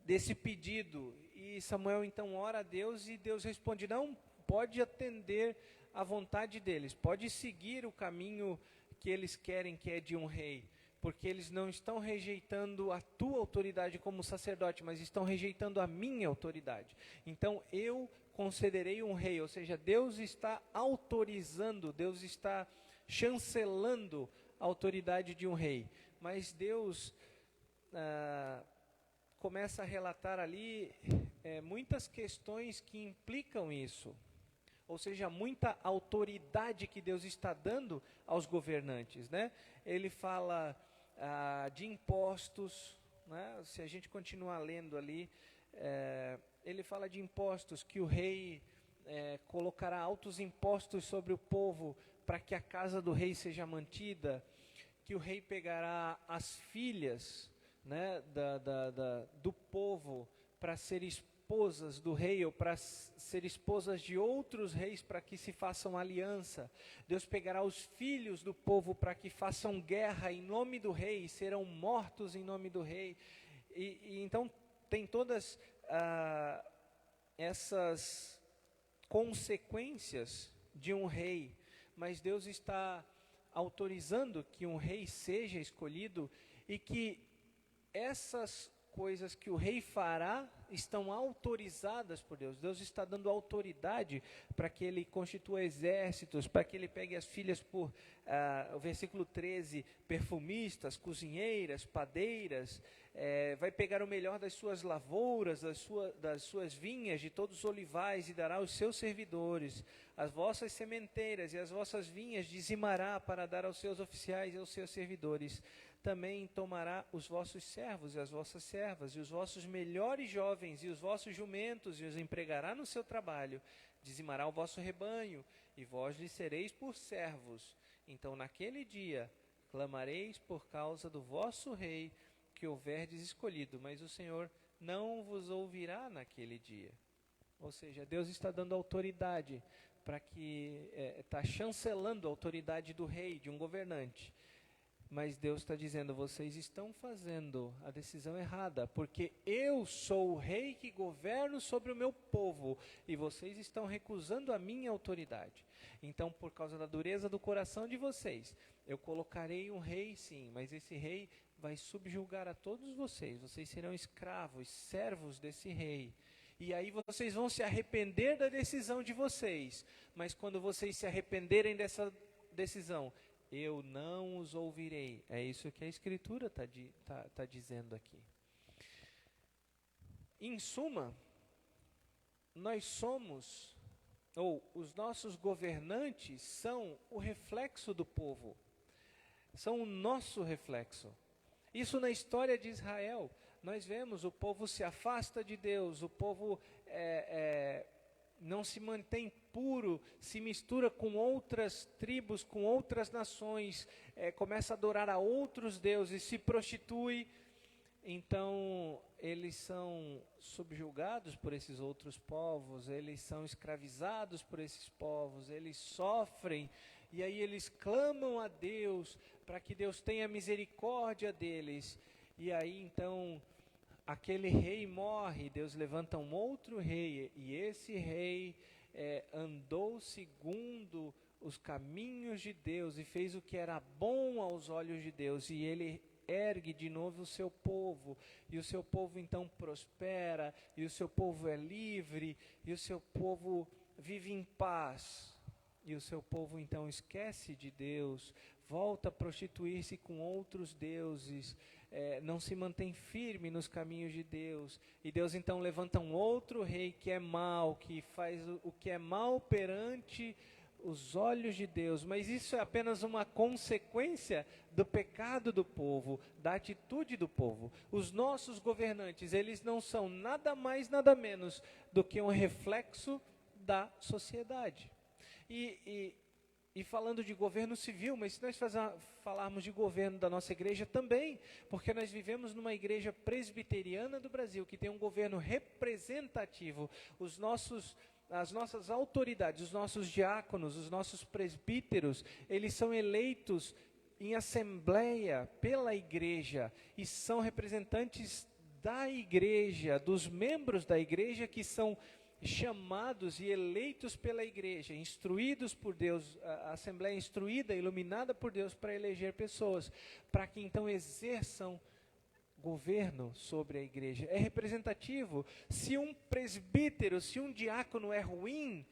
desse pedido. E Samuel então ora a Deus, e Deus responde: não, pode atender à vontade deles, pode seguir o caminho que eles querem, que é de um rei. Porque eles não estão rejeitando a tua autoridade como sacerdote, mas estão rejeitando a minha autoridade. Então eu concederei um rei, ou seja, Deus está autorizando, Deus está chancelando a autoridade de um rei. Mas Deus começa a relatar ali muitas questões que implicam isso. Ou seja, muita autoridade que Deus está dando aos governantes, né? Ele fala de impostos, né? Se a gente continuar lendo ali, ele fala de impostos, que o rei colocará altos impostos sobre o povo para que a casa do rei seja mantida, que o rei pegará as filhas, né, do povo para ser esposas do rei, ou para ser esposas de outros reis, para que se façam aliança. Deus pegará os filhos do povo para que façam guerra em nome do rei, e serão mortos em nome do rei. E então tem todas essas consequências de um rei, mas Deus está autorizando que um rei seja escolhido, e que essas coisas que o rei fará estão autorizadas por Deus. Deus está dando autoridade para que ele constitua exércitos, para que ele pegue as filhas por, o versículo 13, perfumistas, cozinheiras, padeiras, vai pegar o melhor das suas lavouras, das suas vinhas, de todos os olivais, e dará aos seus servidores. As vossas sementeiras e as vossas vinhas dizimará para dar aos seus oficiais e aos seus servidores. também tomará os vossos servos e as vossas servas, e os vossos melhores jovens, e os vossos jumentos, e os empregará no seu trabalho, dizimará o vosso rebanho, e vós lhe sereis por servos. Então naquele dia clamareis por causa do vosso rei, que houverdes escolhido, mas o Senhor não vos ouvirá naquele dia. Ou seja, Deus está dando autoridade para que, está chancelando a autoridade do rei, de um governante. Mas Deus está dizendo, vocês estão fazendo a decisão errada, porque eu sou o rei que governo sobre o meu povo, e vocês estão recusando a minha autoridade. Então, por causa da dureza do coração de vocês, eu colocarei um rei, sim, mas esse rei vai subjugar a todos vocês. Vocês serão escravos, servos desse rei. E aí vocês vão se arrepender da decisão de vocês. Mas quando vocês se arrependerem dessa decisão, eu não os ouvirei. É isso que a Escritura tá dizendo aqui. Em suma, nós somos, ou os nossos governantes são o reflexo do povo. São o nosso reflexo. Isso na história de Israel. Nós vemos o povo se afasta de Deus, o povo não se mantém puro, se mistura com outras tribos, com outras nações, começa a adorar a outros deuses, se prostitui. Então, eles são subjugados por esses outros povos, eles são escravizados por esses povos, eles sofrem, e aí eles clamam a Deus, para que Deus tenha misericórdia deles. E aí, então, aquele rei morre, Deus levanta um outro rei, e esse rei andou segundo os caminhos de Deus, e fez o que era bom aos olhos de Deus, e ele ergue de novo o seu povo, e o seu povo então prospera, e o seu povo é livre, e o seu povo vive em paz, e o seu povo então esquece de Deus, volta a prostituir-se com outros deuses, não se mantém firme nos caminhos de Deus, e Deus então levanta um outro rei que é mau, que faz o que é mal perante os olhos de Deus, mas isso é apenas uma consequência do pecado do povo, da atitude do povo. Os nossos governantes, eles não são nada mais, nada menos do que um reflexo da sociedade. E falando de governo civil, mas se nós falarmos de governo da nossa igreja também, porque nós vivemos numa igreja presbiteriana do Brasil, que tem um governo representativo, as nossas autoridades, os nossos diáconos, os nossos presbíteros, eles são eleitos em assembleia pela igreja, e são representantes da igreja, dos membros da igreja que são chamados e eleitos pela igreja, instruídos por Deus, a assembleia instruída, iluminada por Deus para eleger pessoas, para que então exerçam governo sobre a igreja. É representativo. Se um presbítero, se um diácono é ruim,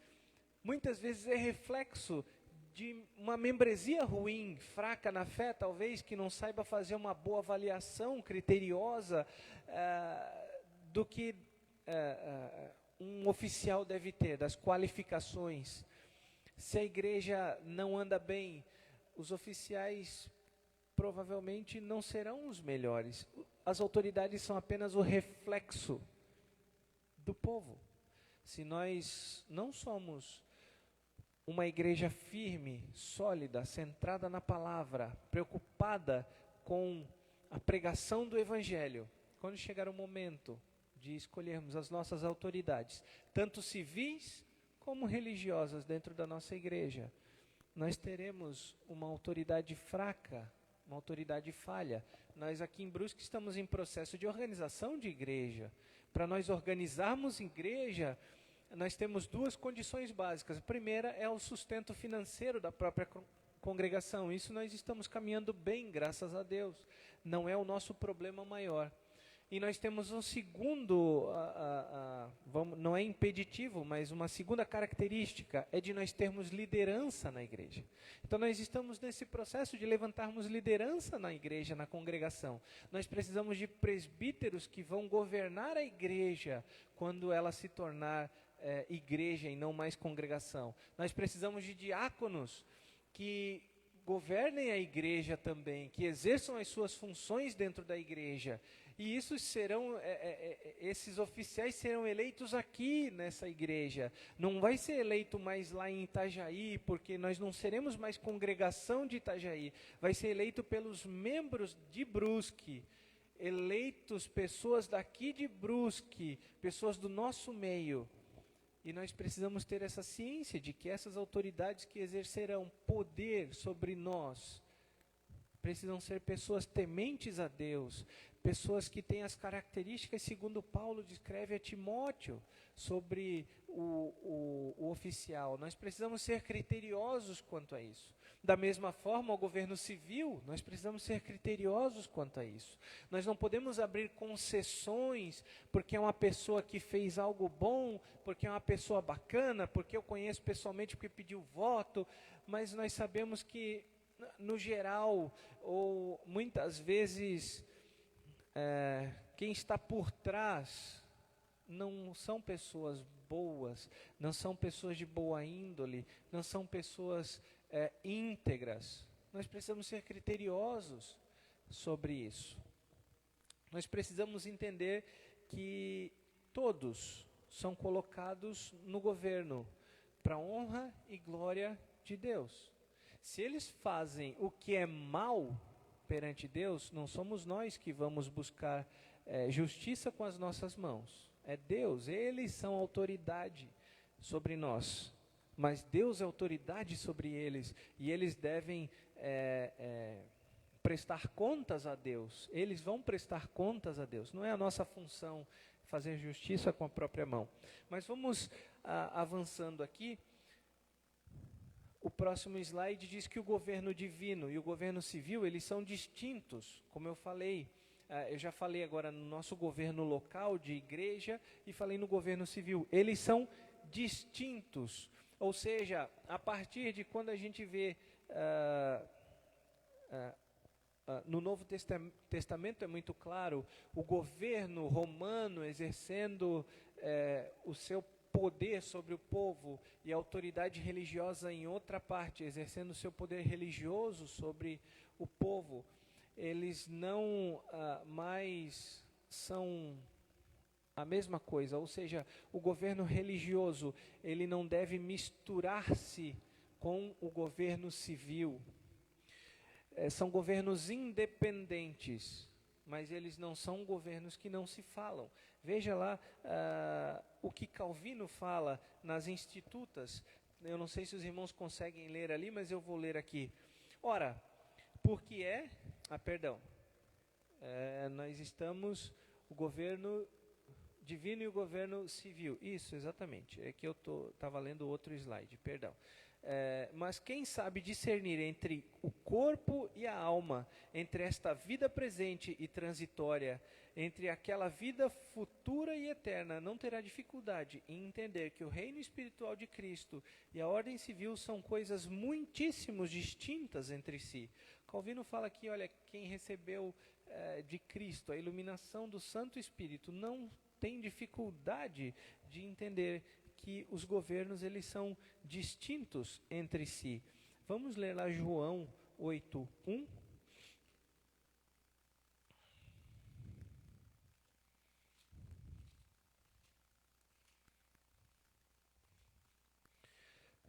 muitas vezes é reflexo de uma membresia ruim, fraca na fé, talvez, que não saiba fazer uma boa avaliação criteriosa do que um oficial deve ter, das qualificações. Se a igreja não anda bem, os oficiais provavelmente não serão os melhores. As autoridades são apenas o reflexo do povo. Se nós não somos uma igreja firme, sólida, centrada na palavra, preocupada com a pregação do evangelho, quando chegar o momento de escolhermos as nossas autoridades, tanto civis como religiosas dentro da nossa igreja, nós teremos uma autoridade fraca, uma autoridade falha. Nós aqui em Brusque estamos em processo de organização de igreja. Para nós organizarmos igreja, nós temos duas condições básicas. A primeira é o sustento financeiro da própria congregação. Isso nós estamos caminhando bem, graças a Deus. Não é o nosso problema maior. E nós temos um segundo, não é impeditivo, mas uma segunda característica, é de nós termos liderança na igreja. Então nós estamos nesse processo de levantarmos liderança na igreja, na congregação. Nós precisamos de presbíteros que vão governar a igreja quando ela se tornar igreja e não mais congregação. Nós precisamos de diáconos que governem a igreja também, que exerçam as suas funções dentro da igreja. E isso serão, esses oficiais serão eleitos aqui nessa igreja. Não vai ser eleito mais lá em Itajaí, porque nós não seremos mais congregação de Itajaí. Vai ser eleito pelos membros de Brusque, eleitos pessoas daqui de Brusque, pessoas do nosso meio. E nós precisamos ter essa ciência de que essas autoridades que exercerão poder sobre nós precisam ser pessoas tementes a Deus, pessoas que têm as características segundo Paulo descreve a Timóteo sobre o oficial. Nós precisamos ser criteriosos quanto a isso. Da mesma forma, o governo civil, nós precisamos ser criteriosos quanto a isso. Nós não podemos abrir concessões porque é uma pessoa que fez algo bom, porque é uma pessoa bacana, porque eu conheço pessoalmente porque pediu voto, mas nós sabemos que, no geral, ou muitas vezes, quem está por trás não são pessoas boas, não são pessoas de boa índole, não são pessoas íntegras. Nós precisamos ser criteriosos sobre isso. Nós precisamos entender que todos são colocados no governo para honra e glória de Deus. Se eles fazem o que é mal perante Deus, não somos nós que vamos buscar justiça com as nossas mãos. É Deus, eles são autoridade sobre nós. Mas Deus é autoridade sobre eles, e eles devem prestar contas a Deus. Eles vão prestar contas a Deus. Não é a nossa função fazer justiça com a própria mão. Mas vamos avançando aqui. O próximo slide diz que o governo divino e o governo civil, eles são distintos, como eu falei. Eu já falei agora no nosso governo local de igreja e falei no governo civil. Eles são distintos. Ou seja, a partir de quando a gente vê no Novo Testamento é muito claro, o governo romano exercendo o seu poder sobre o povo e a autoridade religiosa em outra parte, exercendo o seu poder religioso sobre o povo. Eles não mais são a mesma coisa, ou seja, o governo religioso, ele não deve misturar-se com o governo civil. São governos independentes, mas eles não são governos que não se falam. Veja lá o que Calvino fala nas Institutas. Eu não sei se os irmãos conseguem ler ali, mas eu vou ler aqui. Ora, porque nós estamos, o governo divino e o governo civil. Isso, exatamente. É que eu estava lendo outro slide, perdão. Mas quem sabe discernir entre o corpo e a alma, entre esta vida presente e transitória, entre aquela vida futura e eterna, não terá dificuldade em entender que o reino espiritual de Cristo e a ordem civil são coisas muitíssimo distintas entre si. Calvino fala aqui, olha, quem recebeu de Cristo a iluminação do Santo Espírito não tem dificuldade de entender que os governos eles são distintos entre si. Vamos ler lá João 8:1.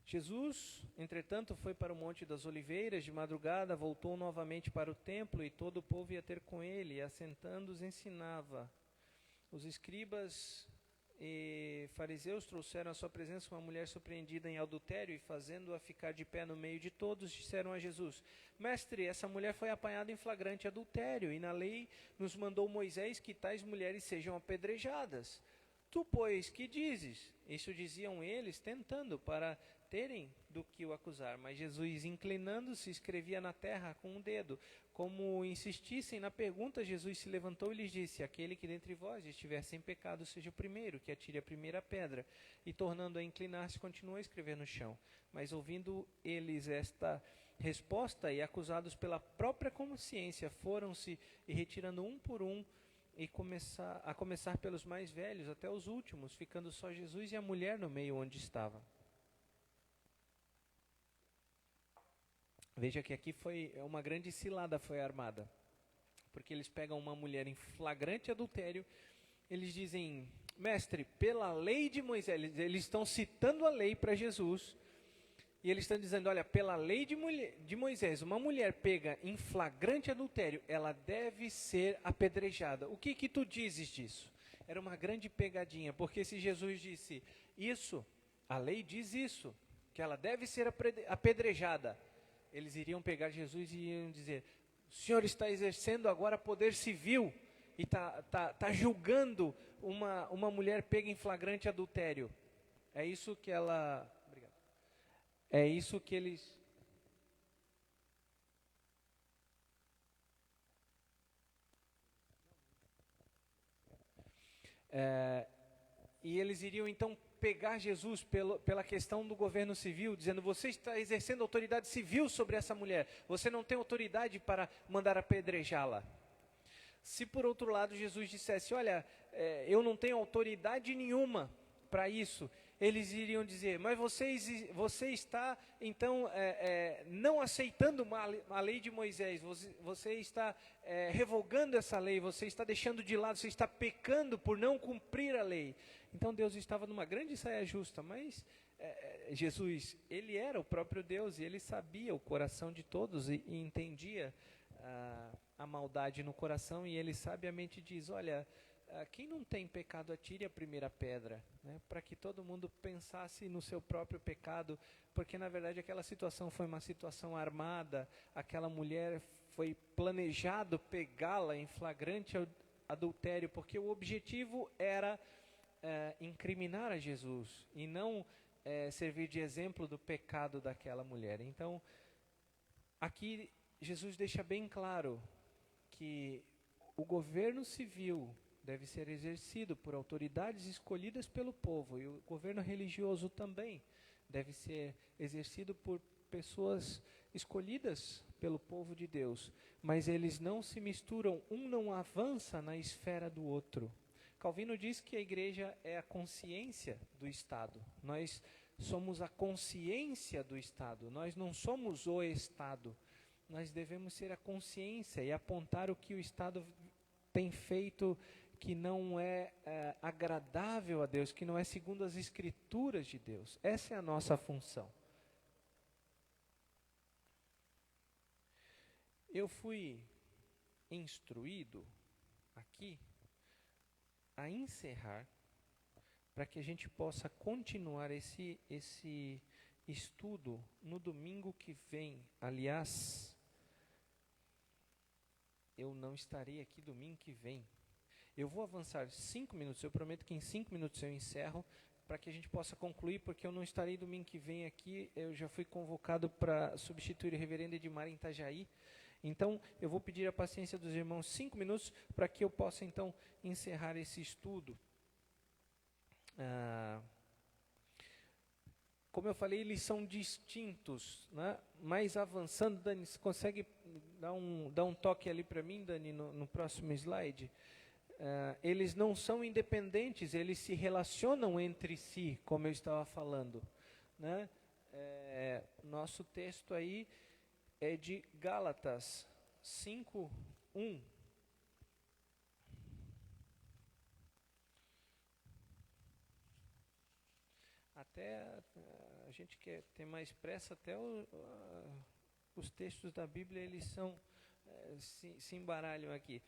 Jesus, entretanto, foi para o Monte das Oliveiras, de madrugada, voltou novamente para o templo, e todo o povo ia ter com ele, e assentando-os ensinava. Os escribas e fariseus trouxeram à sua presença uma mulher surpreendida em adultério, e fazendo-a ficar de pé no meio de todos, disseram a Jesus: Mestre, essa mulher foi apanhada em flagrante adultério, e na lei nos mandou Moisés que tais mulheres sejam apedrejadas. Tu, pois, que dizes? Isso diziam eles, tentando, para terem do que o acusar. Mas Jesus, inclinando-se, escrevia na terra com um dedo. Como insistissem na pergunta, Jesus se levantou e lhes disse: Aquele que dentre vós estiver sem pecado, seja o primeiro que atire a primeira pedra. E tornando a inclinar-se, continuou a escrever no chão. Mas ouvindo eles esta resposta e acusados pela própria consciência, foram-se e retirando um por um, e a começar pelos mais velhos até os últimos, ficando só Jesus e a mulher no meio onde estava. Veja que aqui foi uma grande cilada foi armada, porque eles pegam uma mulher em flagrante adultério, eles dizem, mestre, pela lei de Moisés, eles estão citando a lei para Jesus, e eles estão dizendo, olha, pela lei de Moisés, uma mulher pega em flagrante adultério, ela deve ser apedrejada. O que tu dizes disso? Era uma grande pegadinha, porque se Jesus disse isso, a lei diz isso, que ela deve ser apedrejada, eles iriam pegar Jesus e iriam dizer, o senhor está exercendo agora poder civil e tá julgando uma mulher pega em flagrante adultério. É isso que ela... Obrigado. É isso que eles... E eles iriam então pegar Jesus pela questão do governo civil, dizendo, você está exercendo autoridade civil sobre essa mulher, você não tem autoridade para mandar apedrejá-la. Se por outro lado Jesus dissesse, olha, eu não tenho autoridade nenhuma para isso, eles iriam dizer, mas você está então não aceitando a lei de Moisés, você está revogando essa lei, você está deixando de lado, você está pecando por não cumprir a lei. Então Deus estava numa grande saia justa, mas Jesus, ele era o próprio Deus e ele sabia o coração de todos e entendia a maldade no coração, e ele sabiamente diz, olha, quem não tem pecado atire a primeira pedra, né, para que todo mundo pensasse no seu próprio pecado, porque na verdade aquela situação foi uma situação armada, aquela mulher foi planejado pegá-la em flagrante adultério, porque o objetivo era incriminar a Jesus, e não servir de exemplo do pecado daquela mulher. Então, aqui Jesus deixa bem claro que o governo civil deve ser exercido por autoridades escolhidas pelo povo, e o governo religioso também deve ser exercido por pessoas escolhidas pelo povo de Deus, mas eles não se misturam, um não avança na esfera do outro. Calvino diz que a igreja é a consciência do Estado, nós somos a consciência do Estado, nós não somos o Estado. Nós devemos ser a consciência e apontar o que o Estado tem feito que não é agradável a Deus, que não é segundo as Escrituras de Deus. Essa é a nossa função. Eu fui instruído aqui a encerrar, para que a gente possa continuar esse estudo no domingo que vem. Aliás, eu não estarei aqui domingo que vem. Eu vou avançar 5 minutos, eu prometo que em 5 minutos eu encerro, para que a gente possa concluir, porque eu não estarei domingo que vem aqui, eu já fui convocado para substituir o reverendo Edmar em Itajaí. Então, eu vou pedir a paciência dos irmãos 5 minutos, para que eu possa então encerrar esse estudo. Como eu falei, eles são distintos, né? Mas avançando, Dani, você consegue dar um toque ali para mim, Dani, no próximo slide? Eles não são independentes, eles se relacionam entre si, como eu estava falando, né? Nosso texto aí é de Gálatas 5:1. Até a gente quer ter mais pressa, até os textos da Bíblia, eles se embaralham aqui.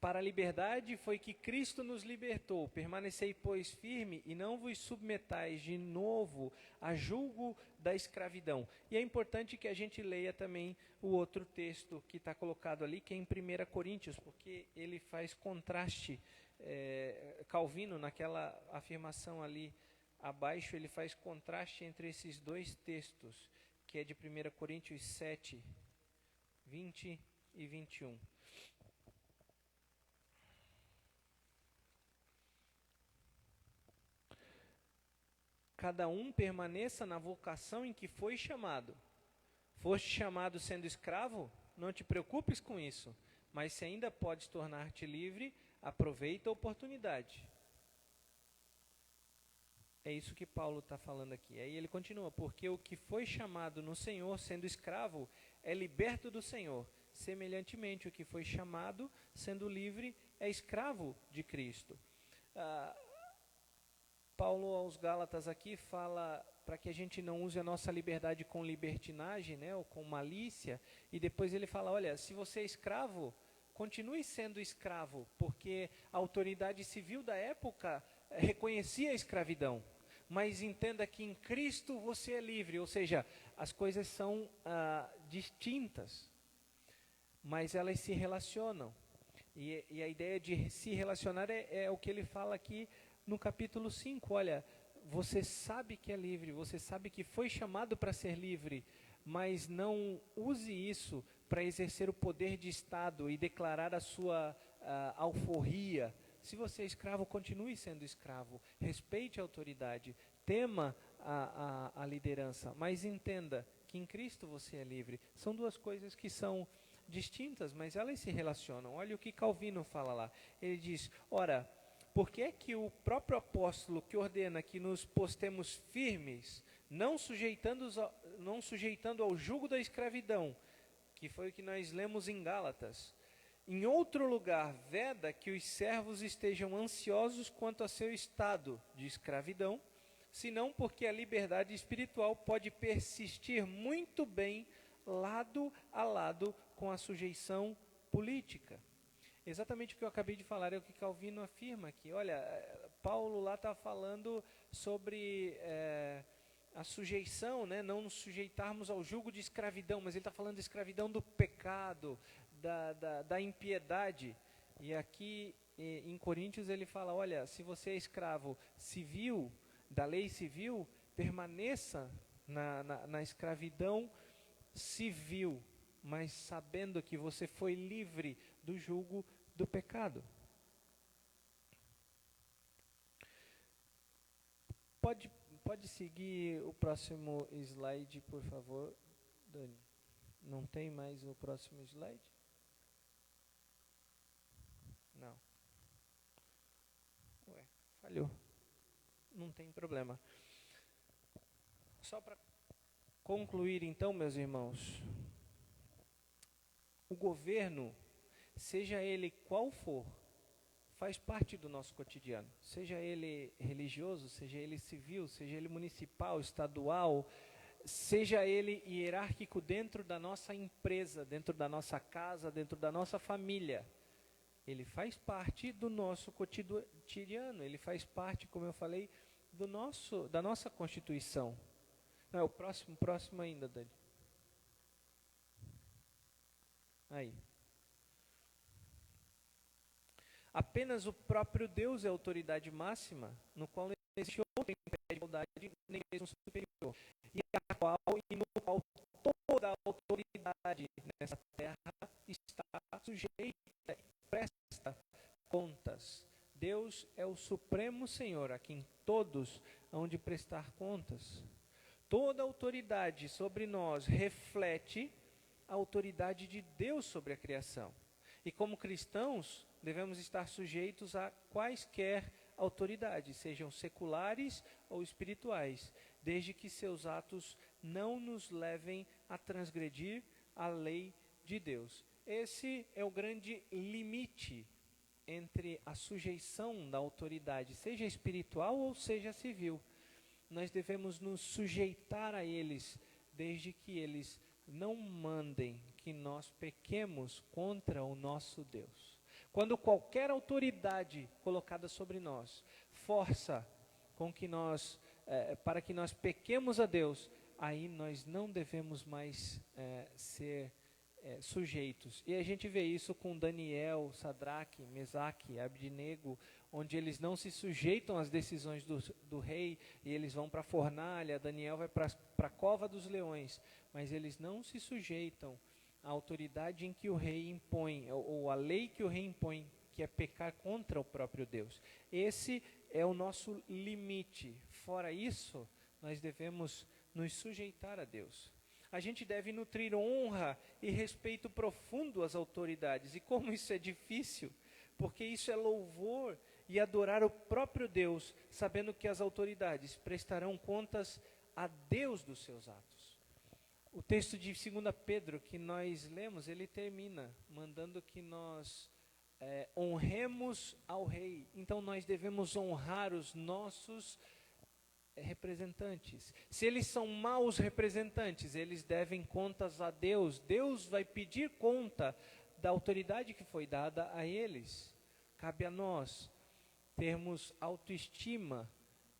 Para a liberdade foi que Cristo nos libertou, permanecei, pois, firme, e não vos submetais de novo a julgo da escravidão. E é importante que a gente leia também o outro texto que está colocado ali, que é em 1 Coríntios, porque ele faz contraste, Calvino, naquela afirmação ali abaixo, ele faz contraste entre esses dois textos, que é de 1 Coríntios 7, 20 e 21. Cada um permaneça na vocação em que foi chamado. Foste chamado sendo escravo? Não te preocupes com isso, mas se ainda podes tornar-te livre, aproveita a oportunidade. É isso que Paulo está falando aqui. Aí ele continua, porque o que foi chamado no Senhor sendo escravo é liberto do Senhor. Semelhantemente, o que foi chamado, sendo livre, é escravo de Cristo. Paulo aos Gálatas aqui fala para que a gente não use a nossa liberdade com libertinagem, né, ou com malícia, e depois ele fala, olha, se você é escravo, continue sendo escravo, porque a autoridade civil da época reconhecia a escravidão, mas entenda que em Cristo você é livre, ou seja, as coisas são distintas, mas elas se relacionam, e a ideia de se relacionar é o que ele fala aqui no capítulo 5, olha, você sabe que é livre, você sabe que foi chamado para ser livre, mas não use isso para exercer o poder de Estado e declarar a sua alforria. Se você é escravo, continue sendo escravo, respeite a autoridade, tema a liderança, mas entenda que em Cristo você é livre. São duas coisas que são distintas, mas elas se relacionam. Olha o que Calvino fala lá, ele diz, ora, por que é que o próprio apóstolo que ordena que nos postemos firmes, não sujeitando ao jugo da escravidão, que foi o que nós lemos em Gálatas, em outro lugar veda que os servos estejam ansiosos quanto a seu estado de escravidão, senão porque a liberdade espiritual pode persistir muito bem lado a lado com a sujeição política. Exatamente o que eu acabei de falar é o que Calvino afirma aqui. Olha, Paulo lá está falando sobre a sujeição, né? Não nos sujeitarmos ao jugo de escravidão, mas ele está falando de escravidão do pecado, da impiedade. E aqui em Coríntios ele fala, olha, se você é escravo civil, da lei civil, permaneça na escravidão civil, mas sabendo que você foi livre do jugo do pecado. Pode seguir o próximo slide, por favor, Dani. Não tem mais o próximo slide? Não. Ué, falhou. Não tem problema. Só para concluir então, meus irmãos, o governo, seja ele qual for, faz parte do nosso cotidiano. Seja ele religioso, seja ele civil, seja ele municipal, estadual, seja ele hierárquico dentro da nossa empresa, dentro da nossa casa, dentro da nossa família. Ele faz parte do nosso cotidiano, ele faz parte, como eu falei, da nossa Constituição. Não, é o próximo ainda, Dani. Aí. Apenas o próprio Deus é a autoridade máxima, no qual não existe outra em pé de igualdade, nem mesmo superior, e no qual toda a autoridade nessa terra está sujeita e presta contas. Deus é o Supremo Senhor, a quem todos hão de prestar contas. Toda autoridade sobre nós reflete a autoridade de Deus sobre a criação. E como cristãos, devemos estar sujeitos a quaisquer autoridades, sejam seculares ou espirituais, desde que seus atos não nos levem a transgredir a lei de Deus. Esse é o grande limite entre a sujeição da autoridade, seja espiritual ou seja civil. Nós devemos nos sujeitar a eles, desde que eles não mandem que nós pequemos contra o nosso Deus. Quando qualquer autoridade colocada sobre nós força para que nós pequemos a Deus, aí nós não devemos mais ser sujeitos. E a gente vê isso com Daniel, Sadraque, Mesaque, Abdinego, onde eles não se sujeitam às decisões do rei, e eles vão para a fornalha, Daniel vai para a cova dos leões, mas eles não se sujeitam à autoridade em que o rei impõe, ou à lei que o rei impõe, que é pecar contra o próprio Deus. Esse é o nosso limite. Fora isso, nós devemos nos sujeitar a Deus. A gente deve nutrir honra e respeito profundo às autoridades. E como isso é difícil, porque isso é louvor e adorar o próprio Deus, sabendo que as autoridades prestarão contas a Deus dos seus atos. O texto de 2 Pedro que nós lemos, ele termina mandando que nós honremos ao rei. Então nós devemos honrar os nossos representantes. Se eles são maus representantes, eles devem contas a Deus. Deus vai pedir conta da autoridade que foi dada a eles. Cabe a nós termos autoestima,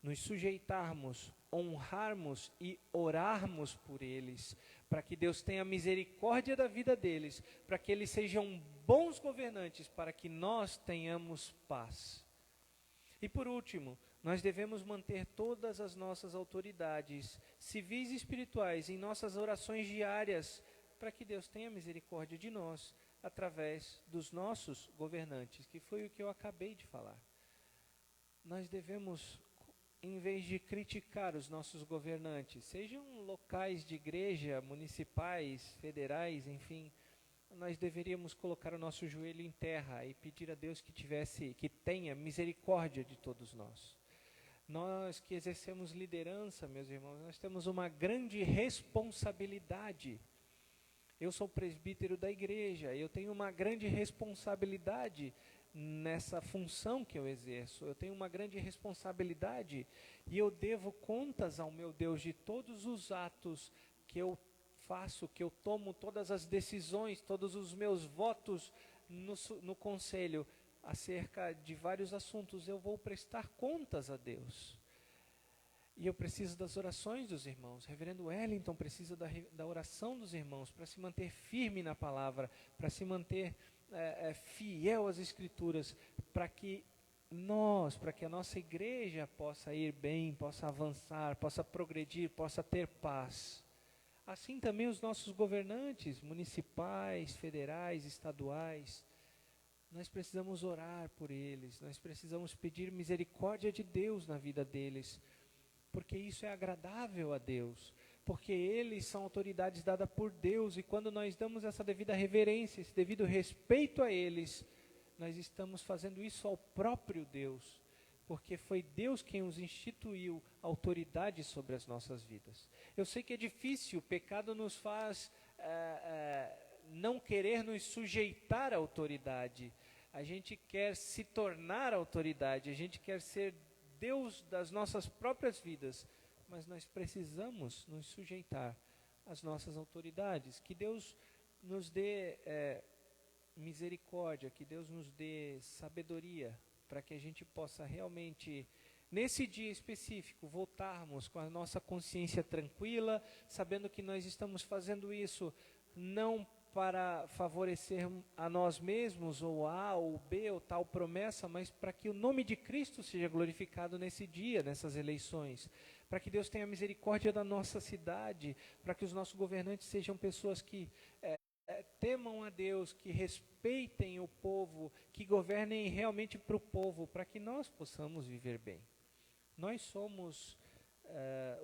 nos sujeitarmos, honrarmos e orarmos por eles, para que Deus tenha misericórdia da vida deles, para que eles sejam bons governantes, para que nós tenhamos paz. E por último, nós devemos manter todas as nossas autoridades civis e espirituais em nossas orações diárias, para que Deus tenha misericórdia de nós, através dos nossos governantes, que foi o que eu acabei de falar. Nós devemos, em vez de criticar os nossos governantes, sejam locais de igreja, municipais, federais, enfim, nós deveríamos colocar o nosso joelho em terra e pedir a Deus que tenha misericórdia de todos nós. Nós que exercemos liderança, meus irmãos, nós temos uma grande responsabilidade. Eu sou presbítero da igreja, eu tenho uma grande responsabilidade nessa função que eu exerço. Eu tenho uma grande responsabilidade e eu devo contas ao meu Deus de todos os atos que eu faço, que eu tomo, todas as decisões, todos os meus votos no conselho acerca de vários assuntos. Eu vou prestar contas a Deus. E eu preciso das orações dos irmãos. Reverendo Wellington precisa da oração dos irmãos para se manter firme na palavra, para se manter fiel às Escrituras, para que a nossa igreja possa ir bem, possa avançar, possa progredir, possa ter paz. Assim também os nossos governantes municipais, federais, estaduais. Nós precisamos orar por eles, nós precisamos pedir misericórdia de Deus na vida deles, porque isso é agradável a Deus, porque eles são autoridades dadas por Deus, e quando nós damos essa devida reverência, esse devido respeito a eles, nós estamos fazendo isso ao próprio Deus, porque foi Deus quem os instituiu autoridade sobre as nossas vidas. Eu sei que é difícil, o pecado nos faz não querer nos sujeitar à autoridade, a gente quer se tornar autoridade, a gente quer ser Deus das nossas próprias vidas, mas nós precisamos nos sujeitar às nossas autoridades. Que Deus nos dê misericórdia, que Deus nos dê sabedoria, para que a gente possa realmente, nesse dia específico, voltarmos com a nossa consciência tranquila, sabendo que nós estamos fazendo isso não para favorecer a nós mesmos, ou A, ou B, ou tal promessa, mas para que o nome de Cristo seja glorificado nesse dia, nessas eleições, para que Deus tenha misericórdia da nossa cidade, para que os nossos governantes sejam pessoas que temam a Deus, que respeitem o povo, que governem realmente para o povo, para que nós possamos viver bem. Nós somos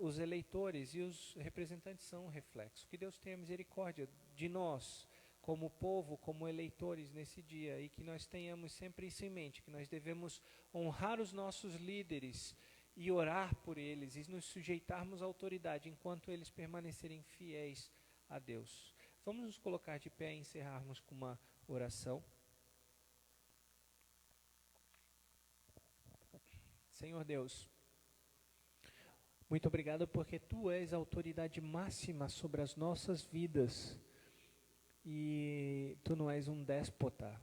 os eleitores e os representantes são um reflexo. Que Deus tenha misericórdia de nós, como povo, como eleitores nesse dia, e que nós tenhamos sempre isso em mente, que nós devemos honrar os nossos líderes e orar por eles, e nos sujeitarmos à autoridade, enquanto eles permanecerem fiéis a Deus. Vamos nos colocar de pé e encerrarmos com uma oração. Senhor Deus, muito obrigado porque Tu és a autoridade máxima sobre as nossas vidas. E Tu não és um déspota.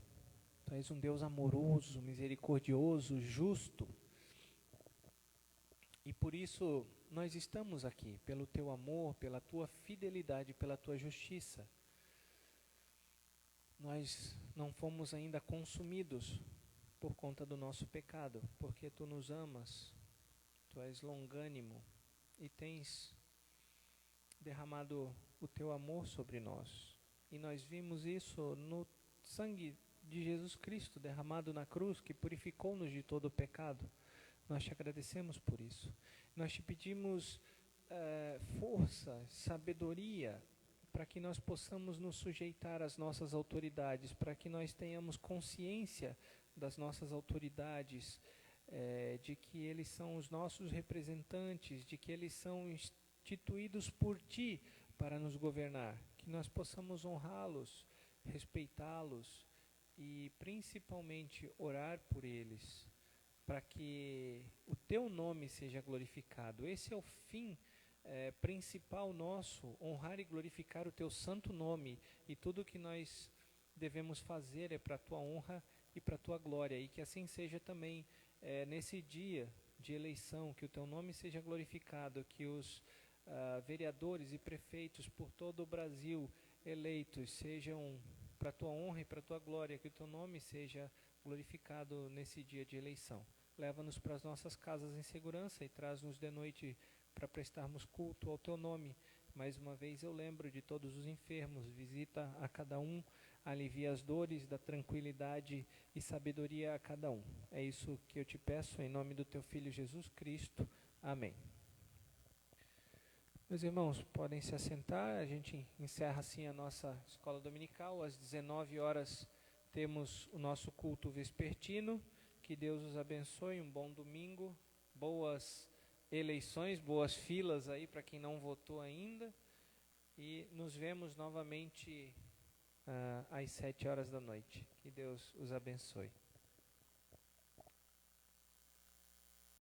Tu és um Deus amoroso, misericordioso, justo. E por isso nós estamos aqui, pelo Teu amor, pela Tua fidelidade, pela Tua justiça. Nós não fomos ainda consumidos por conta do nosso pecado, porque Tu nos amas, Tu és longânimo e tens derramado o Teu amor sobre nós. E nós vimos isso no sangue de Jesus Cristo derramado na cruz, que purificou-nos de todo o pecado. Nós Te agradecemos por isso. Nós Te pedimos força, sabedoria, para que nós possamos nos sujeitar às nossas autoridades, para que nós tenhamos consciência das nossas autoridades, de que eles são os nossos representantes, de que eles são instituídos por Ti, para nos governar, que nós possamos honrá-los, respeitá-los e principalmente orar por eles, para que o teu nome seja glorificado. Esse é o fim principal nosso, honrar e glorificar o teu santo nome, e tudo que nós devemos fazer é para a tua honra e para a tua glória, e que assim seja também nesse dia de eleição, que o teu nome seja glorificado, que os vereadores e prefeitos por todo o Brasil eleitos sejam para a tua honra e para a tua glória, que o teu nome seja glorificado nesse dia de eleição. Leva-nos para as nossas casas em segurança e traz-nos de noite para prestarmos culto ao teu nome. Mais uma vez eu lembro de todos os enfermos, visita a cada um, alivia as dores, dá tranquilidade e sabedoria a cada um. É isso que eu te peço em nome do teu Filho Jesus Cristo. Amém. Meus irmãos, podem se assentar, a gente encerra assim a nossa escola dominical. Às 19 horas temos o nosso culto vespertino. Que Deus os abençoe, um bom domingo, boas eleições, boas filas aí para quem não votou ainda. E nos vemos novamente às 7 horas da noite. Que Deus os abençoe.